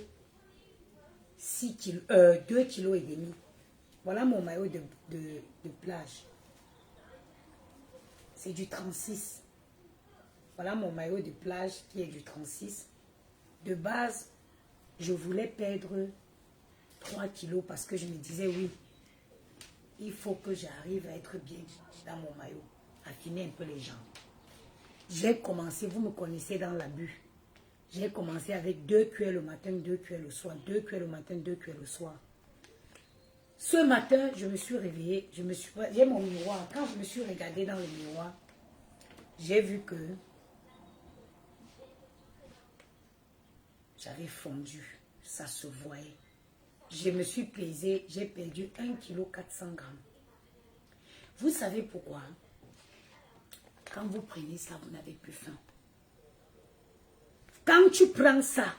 2,5 kg. Voilà mon maillot de plage. C'est du 36. Voilà mon maillot de plage qui est du 36. De base, je voulais perdre 3 kilos parce que je me disais oui, il faut que j'arrive à être bien dans mon maillot, affiner un peu les jambes. J'ai commencé, vous me connaissez dans l'abus. J'ai commencé avec 2 cuillères le matin, 2 cuillères le soir, 2 cuillères le matin, 2 cuillères le soir. Ce matin, je me suis réveillée, j'ai mon miroir. Quand je me suis regardée dans le miroir, j'ai vu que j'avais fondu, ça se voyait. Je me suis pesée, j'ai perdu 1,4 kg. Vous savez pourquoi? Quand vous prenez ça, vous n'avez plus faim. Quand tu prends ça,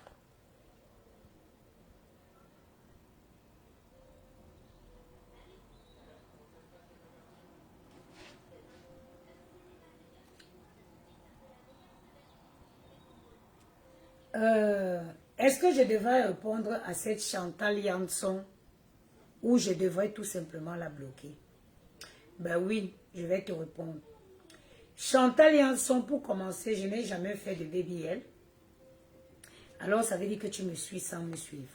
est-ce que je devrais répondre à cette Chantal Yanson ou je devrais tout simplement la bloquer? Ben oui, je vais te répondre. Chantal Yanson, pour commencer, je n'ai jamais fait de BBL. Alors, ça veut dire que tu me suis sans me suivre.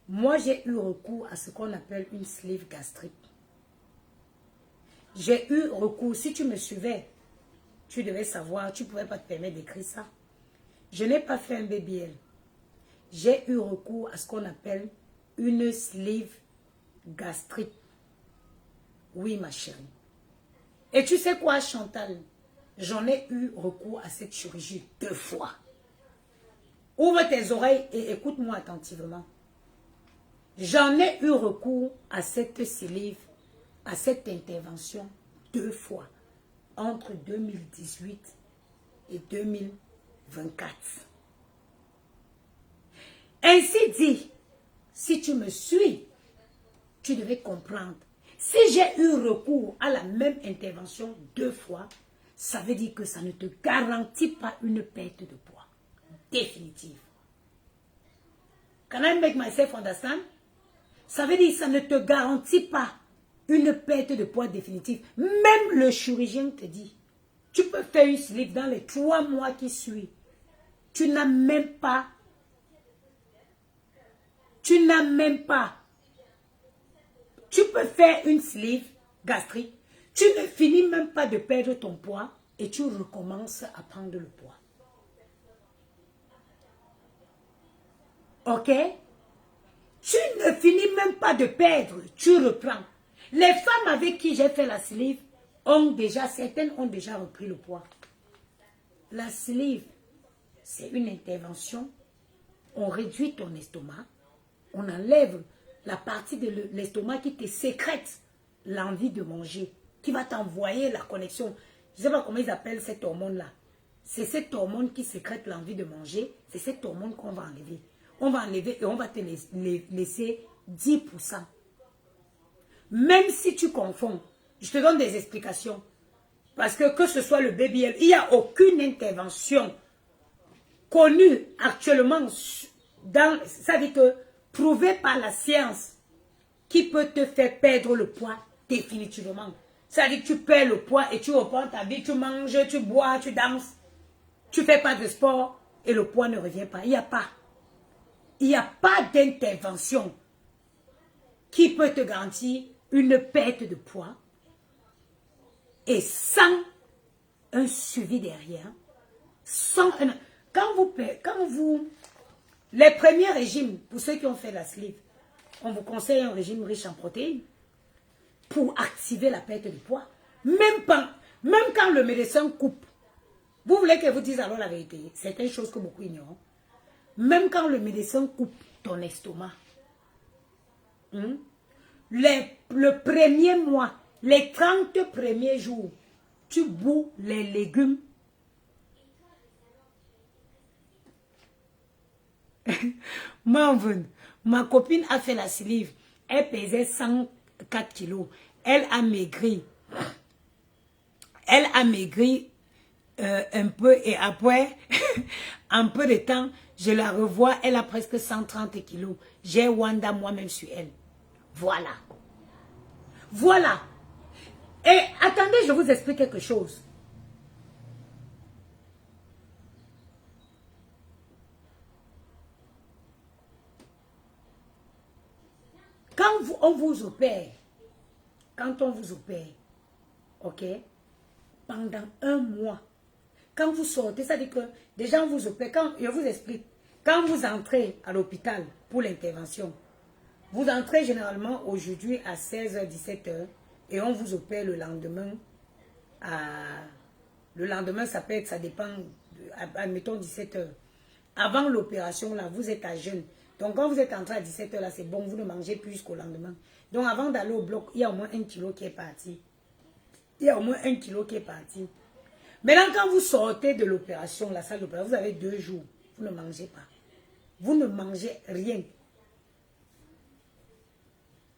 Moi, j'ai eu recours à ce qu'on appelle une sleeve gastrique. J'ai eu recours. Si tu me suivais, tu devais savoir, tu ne pouvais pas te permettre d'écrire ça. Je n'ai pas fait un BBL. J'ai eu recours à ce qu'on appelle une sleeve gastrique. Oui, ma chérie. Et tu sais quoi, Chantal? J'en ai eu recours à cette chirurgie 2 fois. Ouvre tes oreilles et écoute-moi attentivement. J'en ai eu recours à cette sleeve, à cette intervention 2 fois, entre 2018 et 2024. Ainsi dit, si tu me suis, tu devais comprendre. Si j'ai eu recours à la même intervention 2 fois, ça veut dire que ça ne te garantit pas une perte de poids définitive. Can I make myself understand? Ça veut dire que ça ne te garantit pas une perte de poids définitive. Même le chirurgien te dit, tu peux faire une sleeve dans les 3 mois qui suivent. Tu n'as même pas. Tu peux faire une sleeve gastrique. Tu ne finis même pas de perdre ton poids et tu recommences à prendre le poids. Ok? Tu ne finis même pas de perdre, tu reprends. Les femmes avec qui j'ai fait la sleeve, certaines ont déjà repris le poids. La sleeve, c'est une intervention. On réduit ton estomac. On enlève la partie de l'estomac qui te sécrète l'envie de manger, qui va t'envoyer la connexion. Je ne sais pas comment ils appellent cette hormone-là. C'est cette hormone qui sécrète l'envie de manger. C'est cette hormone qu'on va enlever. On va enlever et on va te laisser 10%. Même si tu confonds, je te donne des explications. Parce que ce soit le BBL, il n'y a aucune intervention connue actuellement, ça veut dire que prouvée par la science, qui peut te faire perdre le poids définitivement. Ça veut dire que tu perds le poids et tu reprends ta vie, tu manges, tu bois, tu danses, tu ne fais pas de sport et le poids ne revient pas. Il n'y a pas. Il n'y a pas d'intervention qui peut te garantir une perte de poids et sans un suivi derrière, les premiers régimes, pour ceux qui ont fait la sleeve, on vous conseille un régime riche en protéines pour activer la perte de poids. Même quand le médecin coupe, vous voulez que je vous dise alors la vérité, c'est une chose que beaucoup ignorent. Même quand le médecin coupe ton estomac, le premier mois, les 30 premiers jours, tu bous les légumes. Ma copine a fait la sleeve. Elle pesait 104 kilos. Elle a maigri. Un peu et après, un peu de temps, je la revois. Elle a presque 130 kilos. J'ai Wanda moi-même sur elle. Voilà. Voilà. Et attendez, je vous explique quelque chose. Quand on vous opère, ok, pendant 1 mois, quand vous sortez, ça dit que déjà on vous opère, je vous explique, quand vous entrez à l'hôpital pour l'intervention, vous entrez généralement aujourd'hui à 16h, 17h et on vous opère le lendemain. Le lendemain, ça peut être, ça dépend, admettons 17h. Avant l'opération, là, vous êtes à jeûne. Donc, quand vous êtes entré à 17h, là, c'est bon, vous ne mangez plus jusqu'au lendemain. Donc, avant d'aller au bloc, il y a au moins 1 kilo qui est parti. Maintenant, quand vous sortez de l'opération, la salle d'opération, vous avez 2 jours. Vous ne mangez pas. Vous ne mangez rien.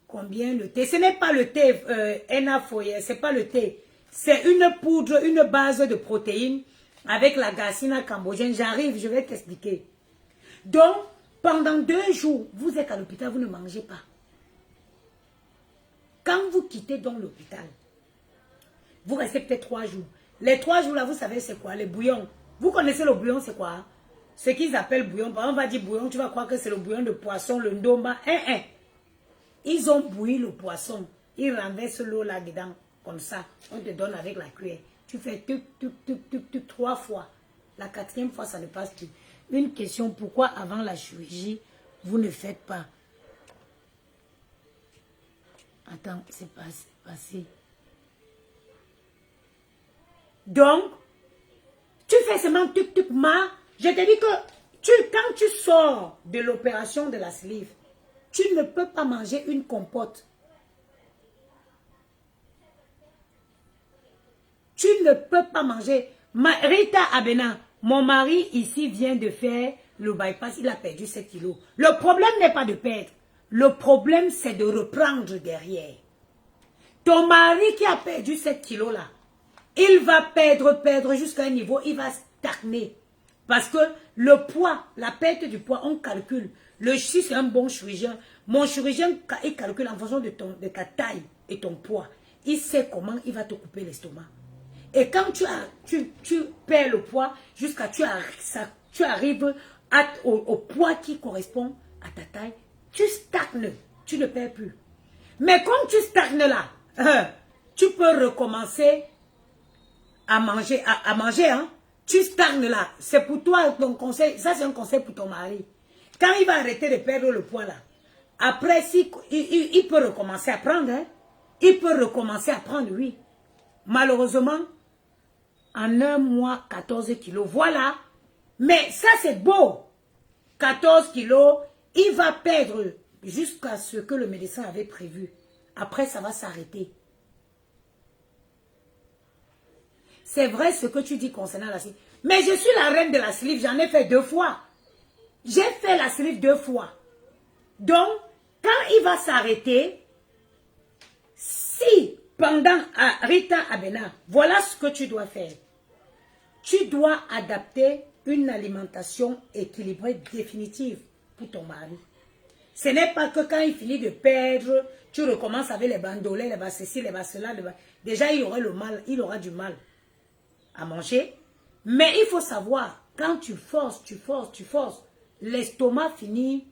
Combien le thé? Ce n'est pas le thé Enafoyer, c'est pas le thé. C'est une poudre, une base de protéines avec la garcina cambodgienne. J'arrive, je vais t'expliquer. Donc, pendant 2 jours, vous êtes à l'hôpital, vous ne mangez pas. Quand vous quittez donc l'hôpital, vous restez peut-être 3 jours. Les 3 jours là, vous savez c'est quoi? Les bouillons. Vous connaissez le bouillon, c'est quoi? Ce qu'ils appellent bouillon. On va dire bouillon, tu vas croire que c'est le bouillon de poisson, le ndomba. Ils ont bouilli le poisson. Ils renversent l'eau là-dedans. comme ça. On te donne avec la cuillère. Tu fais tuc, tuc, tuc, tuc, tuc, 3 fois. La 4e fois, ça ne passe plus. Une question, pourquoi avant la chirurgie, vous ne faites pas? Attends, c'est passé. Donc, tu fais seulement tuc, tuc, ma. Je te dis que quand tu sors de l'opération de la sleeve, tu ne peux pas manger une compote. Tu ne peux pas manger. Rita Abena, mon mari ici vient de faire le bypass, il a perdu 7 kilos. Le problème n'est pas de perdre. Le problème, c'est de reprendre derrière. Ton mari qui a perdu 7 kilos là, il va perdre jusqu'à un niveau, il va stagner. Parce que le poids, la perte du poids, on calcule. Si c'est un bon chirurgien, mon chirurgien, il calcule en fonction de ta taille et ton poids. Il sait comment il va te couper l'estomac. Et quand tu perds le poids, jusqu'à tu arrives au poids qui correspond à ta taille, tu stagnes, tu ne perds plus. Mais comme tu stagnes là, tu peux recommencer à manger, hein. Tu stagnes là. C'est pour toi ton conseil. Ça, c'est un conseil pour ton mari. Quand il va arrêter de perdre le poids là, après, il peut recommencer à prendre. Hein? Il peut recommencer à prendre, oui. Malheureusement, en un mois, 14 kilos. Voilà. Mais ça, c'est beau. 14 kilos, il va perdre jusqu'à ce que le médecin avait prévu. Après, ça va s'arrêter. C'est vrai ce que tu dis concernant la sleeve. Mais je suis la reine de la sleeve, j'en ai fait 2 fois. J'ai fait la sleeve 2 fois. Donc, quand il va s'arrêter, si pendant Rita Abena, voilà ce que tu dois faire. Tu dois adapter une alimentation équilibrée définitive pour ton mari. Ce n'est pas que quand il finit de perdre, tu recommences avec les bandolets, les bas ceci, les bas cela. Déjà, il aura du mal à manger. Mais il faut savoir, quand tu forces, l'estomac finit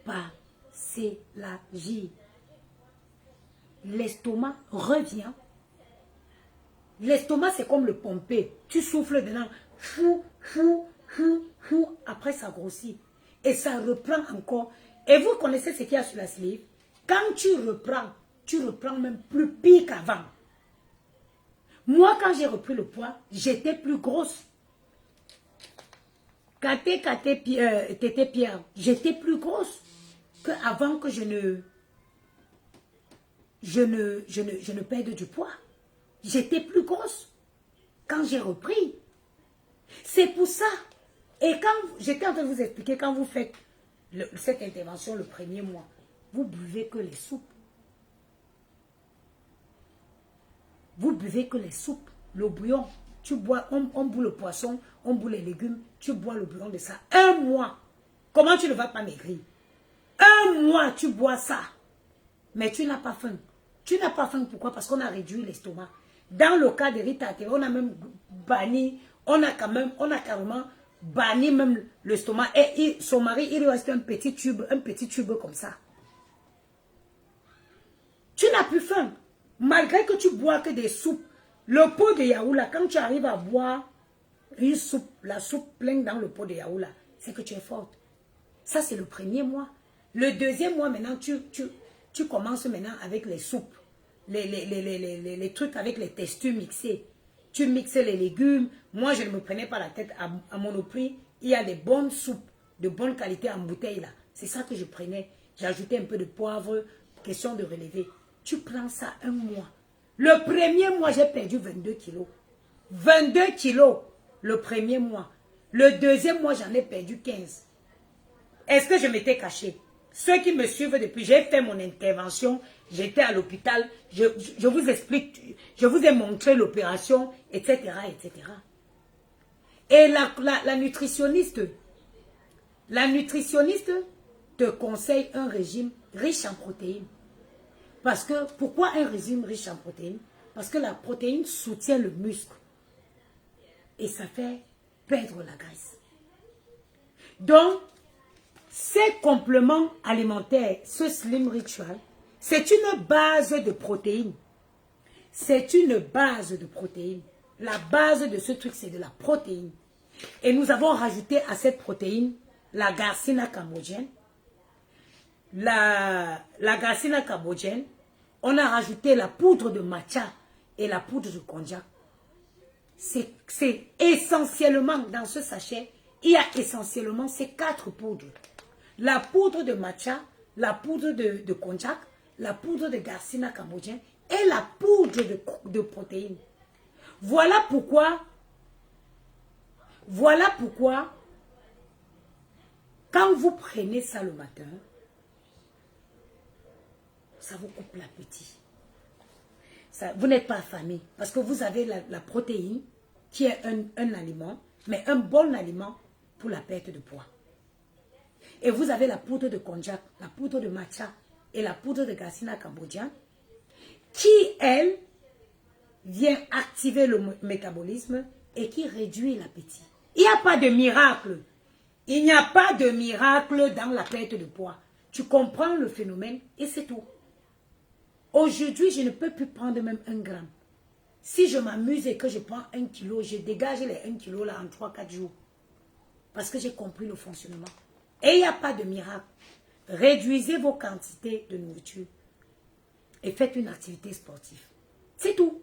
par s'élargir. L'estomac revient. L'estomac, c'est comme le pomper. Tu souffles dedans. Fou. Après, ça grossit. Et ça reprend encore. Et vous connaissez ce qu'il y a sur la sleeve. Quand tu reprends même plus pire qu'avant. Moi, quand j'ai repris le poids, j'étais plus grosse. Tété Pierre, j'étais plus grosse qu'avant que je ne perde du poids. J'étais plus grosse quand j'ai repris. C'est pour ça. Et quand j'étais en train de vous expliquer, quand vous faites cette intervention le 1er mois, vous buvez que les soupes. Vous buvez que les soupes, le bouillon. Tu bois, on bout le poisson, on bout les légumes, tu bois le bouillon de ça. 1 mois. Comment tu ne vas pas maigrir? 1 mois, tu bois ça. Mais tu n'as pas faim. Tu n'as pas faim, pourquoi? Parce qu'on a réduit l'estomac. Dans le cas de Rita, on a même banni, on a carrément banni même l'estomac. Et son mari, il lui reste un petit tube comme ça. Tu n'as plus faim. Malgré que tu bois que des soupes, le pot de yaourt là, quand tu arrives à boire une soupe, la soupe pleine dans le pot de yaourt là, c'est que tu es forte. Ça, c'est le 1er mois. Le 2e mois, maintenant, tu commences maintenant avec les soupes. Les trucs avec les textures mixées. Tu mixes les légumes. Moi, je ne me prenais pas la tête. À Monoprix, il y a des bonnes soupes de bonne qualité en bouteille là. C'est ça que je prenais. J'ajoutais un peu de poivre, question de relever. Tu prends ça 1 mois. Le 1er mois, j'ai perdu 22 kilos. 22 kilos le 1er mois. Le 2e mois, j'en ai perdu 15. Est-ce que je m'étais cachée? Ceux qui me suivent depuis, j'ai fait mon intervention, j'étais à l'hôpital, je vous explique, je vous ai montré l'opération, etc., etc. Et la nutritionniste te conseille un régime riche en protéines. Parce que, pourquoi un régime riche en protéines? Parce que la protéine soutient le muscle. Et ça fait perdre la graisse. Donc, ces compléments alimentaires, ce Slim Ritual, c'est une base de protéines c'est une base de protéines. La base de ce truc, c'est de la protéine. Et nous avons rajouté à cette protéine la Garcinia cambodgienne. La Garcinia cambodgienne, on a rajouté la poudre de matcha et la poudre de konjac. C'est essentiellement, dans ce sachet, il y a essentiellement ces 4 poudres. La poudre de matcha, la poudre de konjac, la poudre de Garcinia cambodgienne et la poudre de protéines. Voilà pourquoi, quand vous prenez ça le matin, ça vous coupe l'appétit. Vous n'êtes pas affamé parce que vous avez la protéine qui est un aliment, mais un bon aliment pour la perte de poids. Et vous avez la poudre de konjac, la poudre de matcha et la poudre de Garcinia cambodgienne qui, elle, vient activer le métabolisme et qui réduit l'appétit. Il n'y a pas de miracle. Il n'y a pas de miracle dans la perte de poids. Tu comprends le phénomène et c'est tout. Aujourd'hui, je ne peux plus prendre même 1 gramme. Si je m'amuse et que je prends 1 kilo, je dégage les 1 kilo là en 3-4 jours. Parce que j'ai compris le fonctionnement. Et il n'y a pas de miracle. Réduisez vos quantités de nourriture et faites une activité sportive. C'est tout.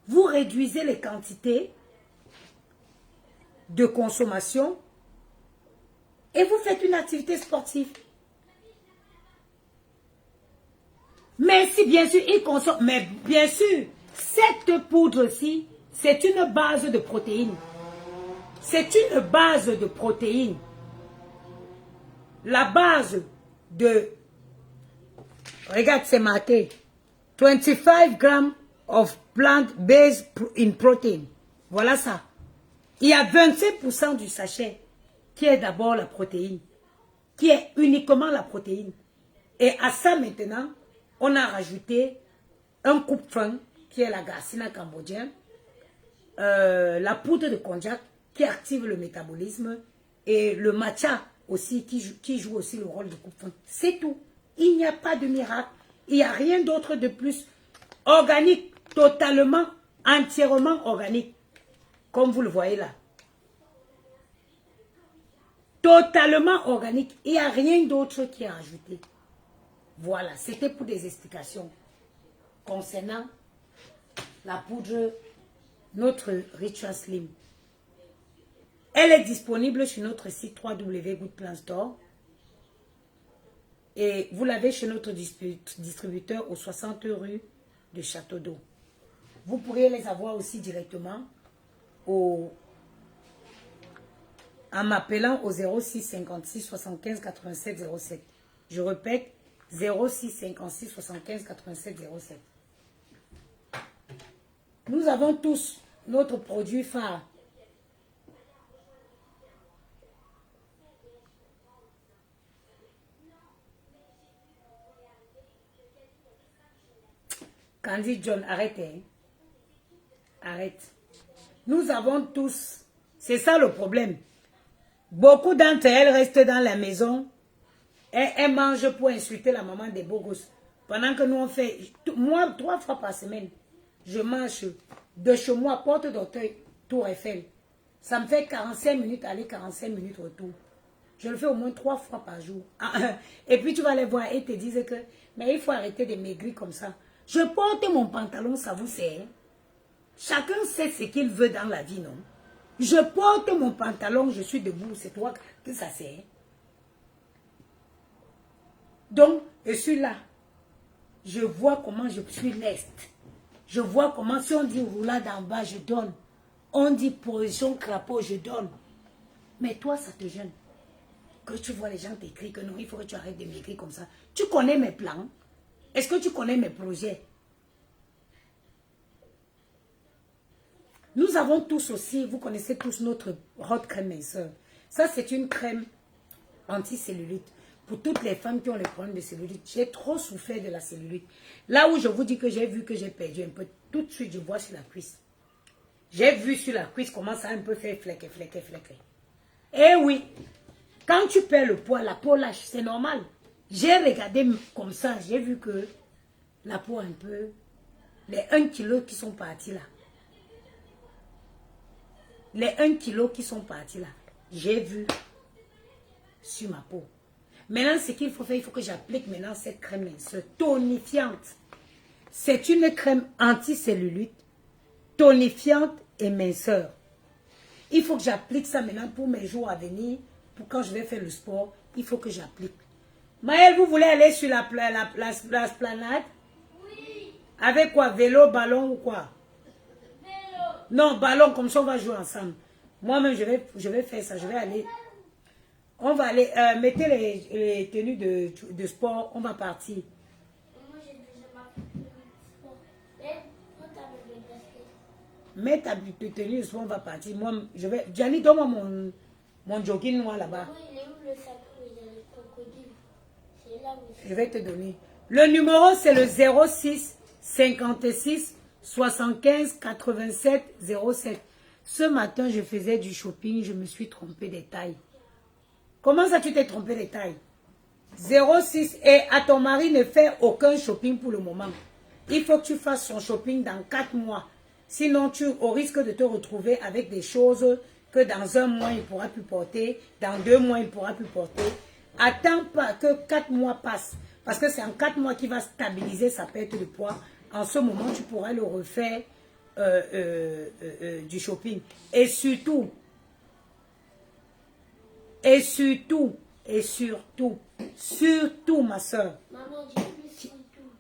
Vous réduisez les quantités de consommation et vous faites une activité sportive. Mais si bien sûr, il consomme, mais bien sûr, cette poudre-ci, c'est une base de protéines. C'est une base de protéines. La base de, regarde, c'est marqué, 25 grammes of plant-based in protein. Voilà ça. Il y a 25% du sachet qui est d'abord la protéine, qui est uniquement la protéine. Et à ça maintenant, on a rajouté un coupe-fin qui est la Garcinia cambodgienne, la poudre de konjac qui active le métabolisme et le matcha aussi qui joue aussi le rôle de coupe-fin. C'est tout. Il n'y a pas de miracle. Il n'y a rien d'autre de plus. Organique, totalement, entièrement organique. Comme vous le voyez là. Totalement organique. Il n'y a rien d'autre qui est ajouté. Voilà, c'était pour des explications concernant la poudre, notre Ritual Slim. Elle est disponible sur notre site www.goodplant Store. Et vous l'avez chez notre distributeur au 60 rue de Château d'Eau. Vous pourriez les avoir aussi directement en m'appelant au 06 56 75 87 07. Je répète, 06 56 75 87 07. Nous avons tous notre produit phare. Candy John, arrêtez. Arrête. Nous avons tous, c'est ça le problème. Beaucoup d'entre elles restent dans la maison et elles mangent pour insulter la maman des beaux gosses. Pendant que nous on fait, moi 3 fois par semaine, je mange de chez moi, porte d'Auteuil, Tour Eiffel. Ça me fait 45 minutes aller, 45 minutes retour. Je le fais au moins 3 fois par jour. Et puis tu vas les voir et te disent que, mais il faut arrêter de maigrir comme ça. Je porte mon pantalon, ça vous sert. Chacun sait ce qu'il veut dans la vie, non? Je porte mon pantalon, je suis debout, c'est toi que ça sert. Donc, je suis là. Je vois comment je suis leste. Je vois comment, si on dit roulade en bas, je donne. On dit position crapaud, je donne. Mais toi, ça te gêne. Que tu vois les gens t'écrire que non, il faut que tu arrêtes de m'écrire comme ça. Tu connais mes plans? Est-ce que tu connais mes projets? Nous avons tous aussi, vous connaissez tous notre hot crème minceur. Ça, c'est une crème anti-cellulite. Pour toutes les femmes qui ont les problèmes de cellulite. J'ai trop souffert de la cellulite. Là où je vous dis que j'ai vu que j'ai perdu un peu, tout de suite, je vois sur la cuisse. J'ai vu sur la cuisse comment ça a un peu fait flequer. Eh oui, quand tu perds le poids, la peau lâche, c'est normal. J'ai regardé comme ça, j'ai vu que la peau un peu Les 1 kg qui sont partis là. Les 1 kg qui sont partis là. J'ai vu sur ma peau. Maintenant, ce qu'il faut faire, il faut que j'applique maintenant cette crème minceuse tonifiante. C'est une crème anti-cellulite, tonifiante et minceur. Il faut que j'applique ça maintenant pour mes jours à venir, pour quand je vais faire le sport, il faut que j'applique. Maëlle, vous voulez aller sur la planade? Oui. Avec quoi? Vélo, ballon ou quoi? Vélo. Non, ballon, comme ça on va jouer ensemble. Moi-même, je vais faire ça, je vais aller. On va aller, mettez les tenues de sport, on va partir. Moi, j'ai déjà ma sport. Mais, on t'a mis le basket. Mets ta tenue de sport, on va partir. Moi, je vais. Gianni, donne-moi mon jogging noir là-bas. Oui, il est où le sac où il y a le crocodile? C'est là où Je vais te donner. Le numéro, c'est le 06 56 75 87 07. Ce matin, je faisais du shopping, je me suis trompée des tailles. Comment ça, tu t'es trompé des tailles? 06 et à ton mari ne fait aucun shopping pour le moment. Il faut que tu fasses son shopping dans 4 mois. Sinon, tu au risque de te retrouver avec des choses que dans 1 mois, il ne pourra plus porter. Dans 2 mois, il ne pourra plus porter. Attends pas que 4 mois passent. Parce que c'est en 4 mois qu'il va stabiliser sa perte de poids. En ce moment, tu pourras le refaire du shopping. Et surtout, surtout, ma soeur. maman dit plus surtout.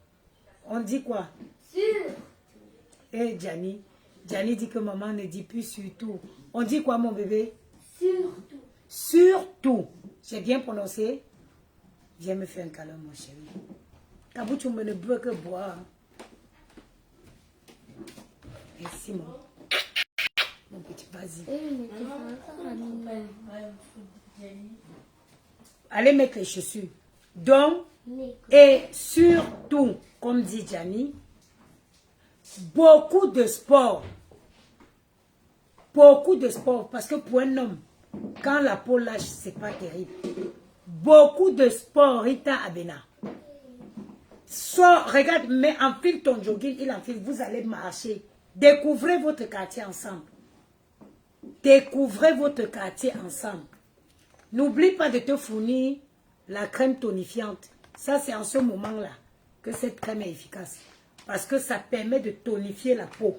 On dit quoi? Sûr. Eh, Gianni dit que maman ne dit plus surtout. On dit quoi, mon bébé? Surtout. Surtout. J'ai bien prononcé? Viens me faire un câlin, mon chéri. Kabou, tu me ne peux que boire. Merci, mon petit, vas-y. Allez mettre les chaussures. Donc, et surtout, comme dit Gianni, beaucoup de sport. Beaucoup de sport. Parce que pour un homme, quand la peau lâche, c'est pas terrible. Beaucoup de sport, Rita Abena. Sors, regarde, mais enfile ton jogging, il enfile, vous allez marcher. Découvrez votre quartier ensemble. Découvrez votre quartier ensemble. N'oublie pas de te fournir la crème tonifiante. Ça, c'est en ce moment-là que cette crème est efficace. Parce que ça permet de tonifier la peau.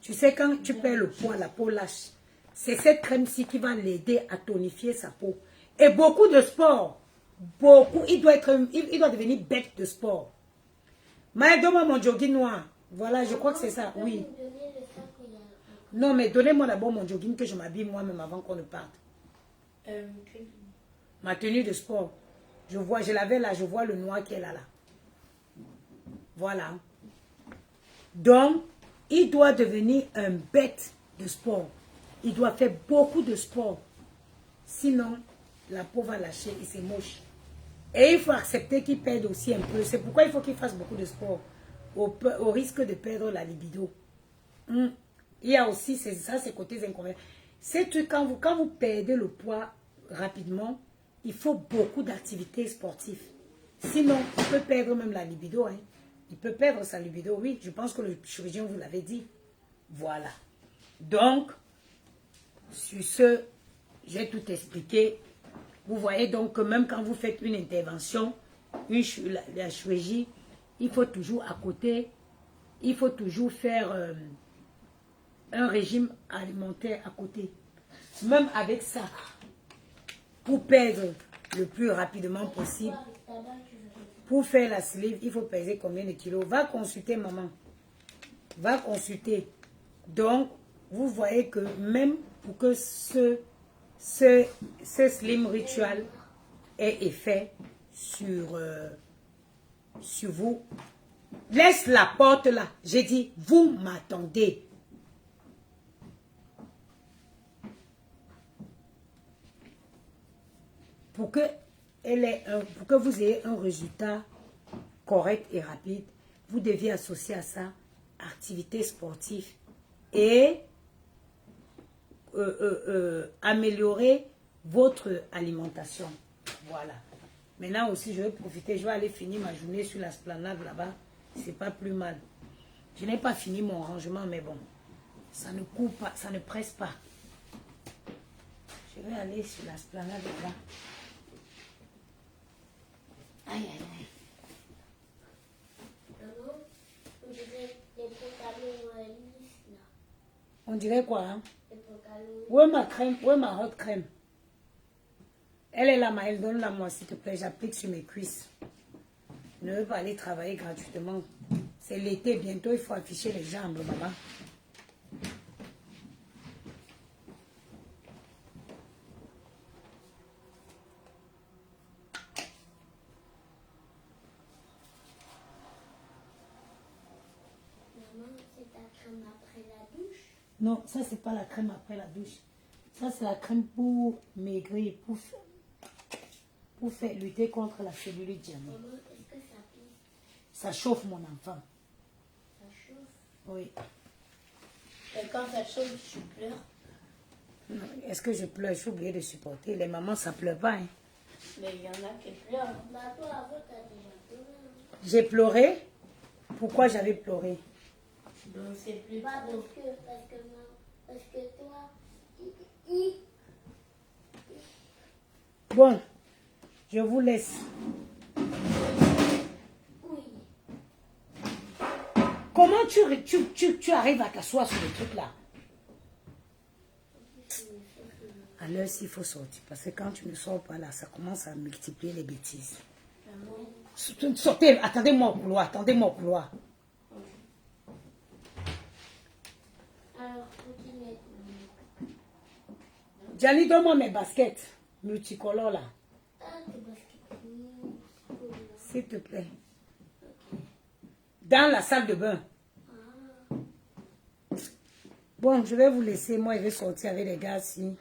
Tu sais, quand tu perds le poids, la peau lâche. C'est cette crème-ci qui va l'aider à tonifier sa peau. Et beaucoup de sport. Beaucoup. Il doit devenir bête de sport. Mais donne-moi mon jogging noir. Voilà, je crois que c'est ça. Oui. Non, mais donnez-moi d'abord mon jogging que je m'habille moi-même avant qu'on ne parte. Ma tenue de sport. Je l'avais là, je vois le noir qui est là. Voilà. Donc, il doit devenir un bête de sport. Il doit faire beaucoup de sport. Sinon, la peau va lâcher et c'est moche. Et il faut accepter qu'il perde aussi un peu. C'est pourquoi il faut qu'il fasse beaucoup de sport. Au risque de perdre la libido. Il y a aussi, ça c'est côté inconvénients. C'est que quand vous perdez le poids rapidement, il faut beaucoup d'activités sportives. Sinon, il peut perdre même la libido. Hein. Il peut perdre sa libido, oui. Je pense que le chirurgien vous l'avait dit. Voilà. Donc, sur ce, j'ai tout expliqué. Vous voyez donc que même quand vous faites une intervention, la chirurgie, il faut toujours à côté, il faut toujours faire un régime alimentaire à côté. Même avec ça, pour perdre le plus rapidement possible, pour faire la sleeve, il faut peser combien de kilos? Va consulter maman. Va consulter. Donc, vous voyez que même pour que ce slim ritual ait effet sur vous, laisse la porte là. J'ai dit, vous m'attendez. Pour que vous ayez un résultat correct et rapide, vous deviez associer à ça activité sportive et améliorer votre alimentation. Voilà. Maintenant aussi, je vais profiter, je vais aller finir ma journée sur l'esplanade là-bas. C'est pas plus mal. Je n'ai pas fini mon rangement, mais bon, ça ne coupe pas, ça ne presse pas. Je vais aller sur la splanade là-bas. Aïe, aïe, aïe. Maman, on dirait les pantalons lisses là. On dirait quoi, hein? Les pantalons. Où est ma crème? Où est ma hot crème? Elle est là, Maëlle, donne-la moi, s'il te plaît. J'applique sur mes cuisses. Je ne veux pas aller travailler gratuitement. C'est l'été, bientôt, il faut afficher les jambes, maman. Maman, c'est ta crème après la douche. Non, ça, c'est pas la crème après la douche. Ça, c'est la crème pour maigrir, pour faire lutter contre la cellulite diamant. Maman, est-ce que ça pique? Ça chauffe, mon enfant. Ça chauffe? Oui. Et quand ça chauffe, tu pleures? Non, est-ce que je pleure? Je suis obligée de supporter. Les mamans, ça pleure pas, hein. Mais il y en a qui pleurent. Bah, toi, avant, t'as déjà pleuré. J'ai pleuré. Pourquoi j'avais pleuré? Donc, c'est plus trop. Parce que toi, Bon, je vous laisse. oui. Comment tu arrives à t'asseoir sur le truc là? À l'heure, s'il faut sortir. Parce que quand tu ne sors pas là, ça commence à multiplier les bêtises. Sortez, attendez-moi au couloir, attendez-moi au couloir. Alors, continuez. Gianni, donne-moi mes baskets multicolores là. Ah, tes baskets. S'il te plaît. Dans la salle de bain. Bon, je vais vous laisser. Moi, je vais sortir avec les gars ici.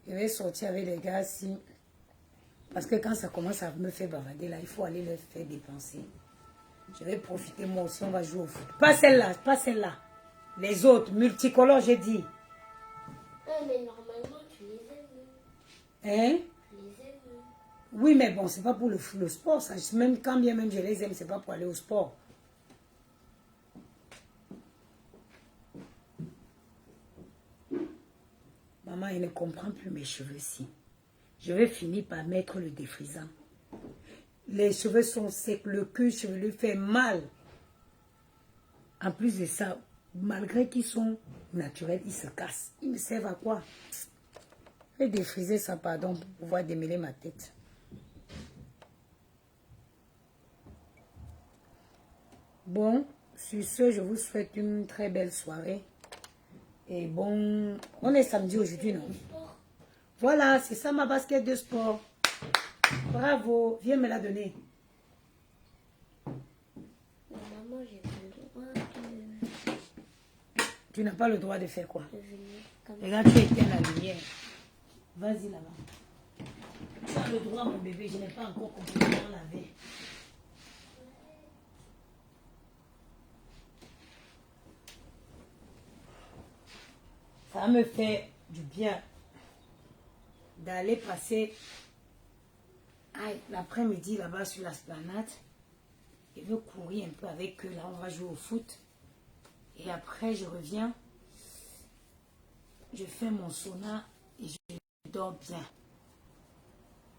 Je vais sortir avec les gars ici. Parce que quand ça commence à me faire bavarder là, il faut aller leur faire dépenser. Je vais profiter moi aussi, on va jouer au foot. Pas celle-là, pas celle-là. Les autres, multicolores, j'ai dit. Mais normalement, tu les aimes. Hein? Tu les aimes. Oui, mais bon, c'est pas pour le sport. Ça. Même quand bien même je les aime, c'est pas pour aller au sport. Maman, elle ne comprend plus mes cheveux ici. Je vais finir par mettre le défrisant. Les cheveux sont secs, le cuir chevelu fait mal. En plus de ça, malgré qu'ils sont naturels, ils se cassent. Ils me servent à quoi? Je vais défriser ça, pardon, pour pouvoir démêler ma tête. Bon, sur ce, je vous souhaite une très belle soirée. Et bon, on est samedi aujourd'hui, non? Voilà, c'est ça ma basket de sport. Bravo, viens me la donner. Maman, j'ai pas le droit de Tu n'as pas le droit de faire quoi? venir comme ça. Regarde, tu éteins la lumière. Vas-y là-bas. Tu as le droit, mon bébé, je n'ai pas encore complètement lavé. Ça me fait du bien d'aller passer l'après-midi là-bas sur l'esplanade. Je veux courir un peu avec eux. Là, on va jouer au foot. Et après, je reviens. Je fais mon sauna et je dors bien.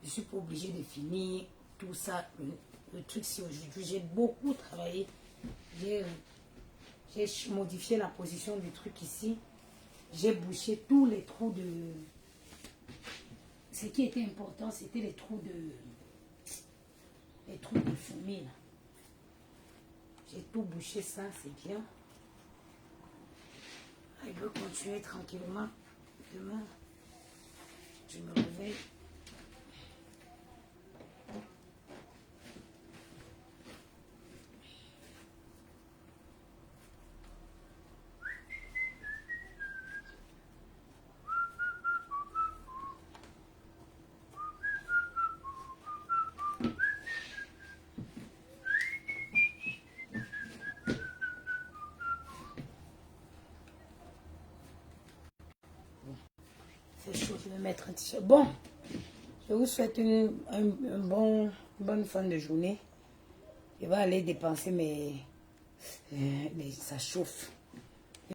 Je ne suis pas obligée de finir tout ça. Le truc, c'est aujourd'hui. J'ai beaucoup travaillé. J'ai modifié la position du truc ici. J'ai bouché tous les trous de... Ce qui était important, c'était les trous de fourmis, là. J'ai tout bouché, ça, c'est bien. Je veux continuer tranquillement. Demain, je me réveille. C'est chaud, je vais mettre un t-shirt. Bon, je vous souhaite une bonne fin de journée. Je vais aller dépenser mais ça chauffe.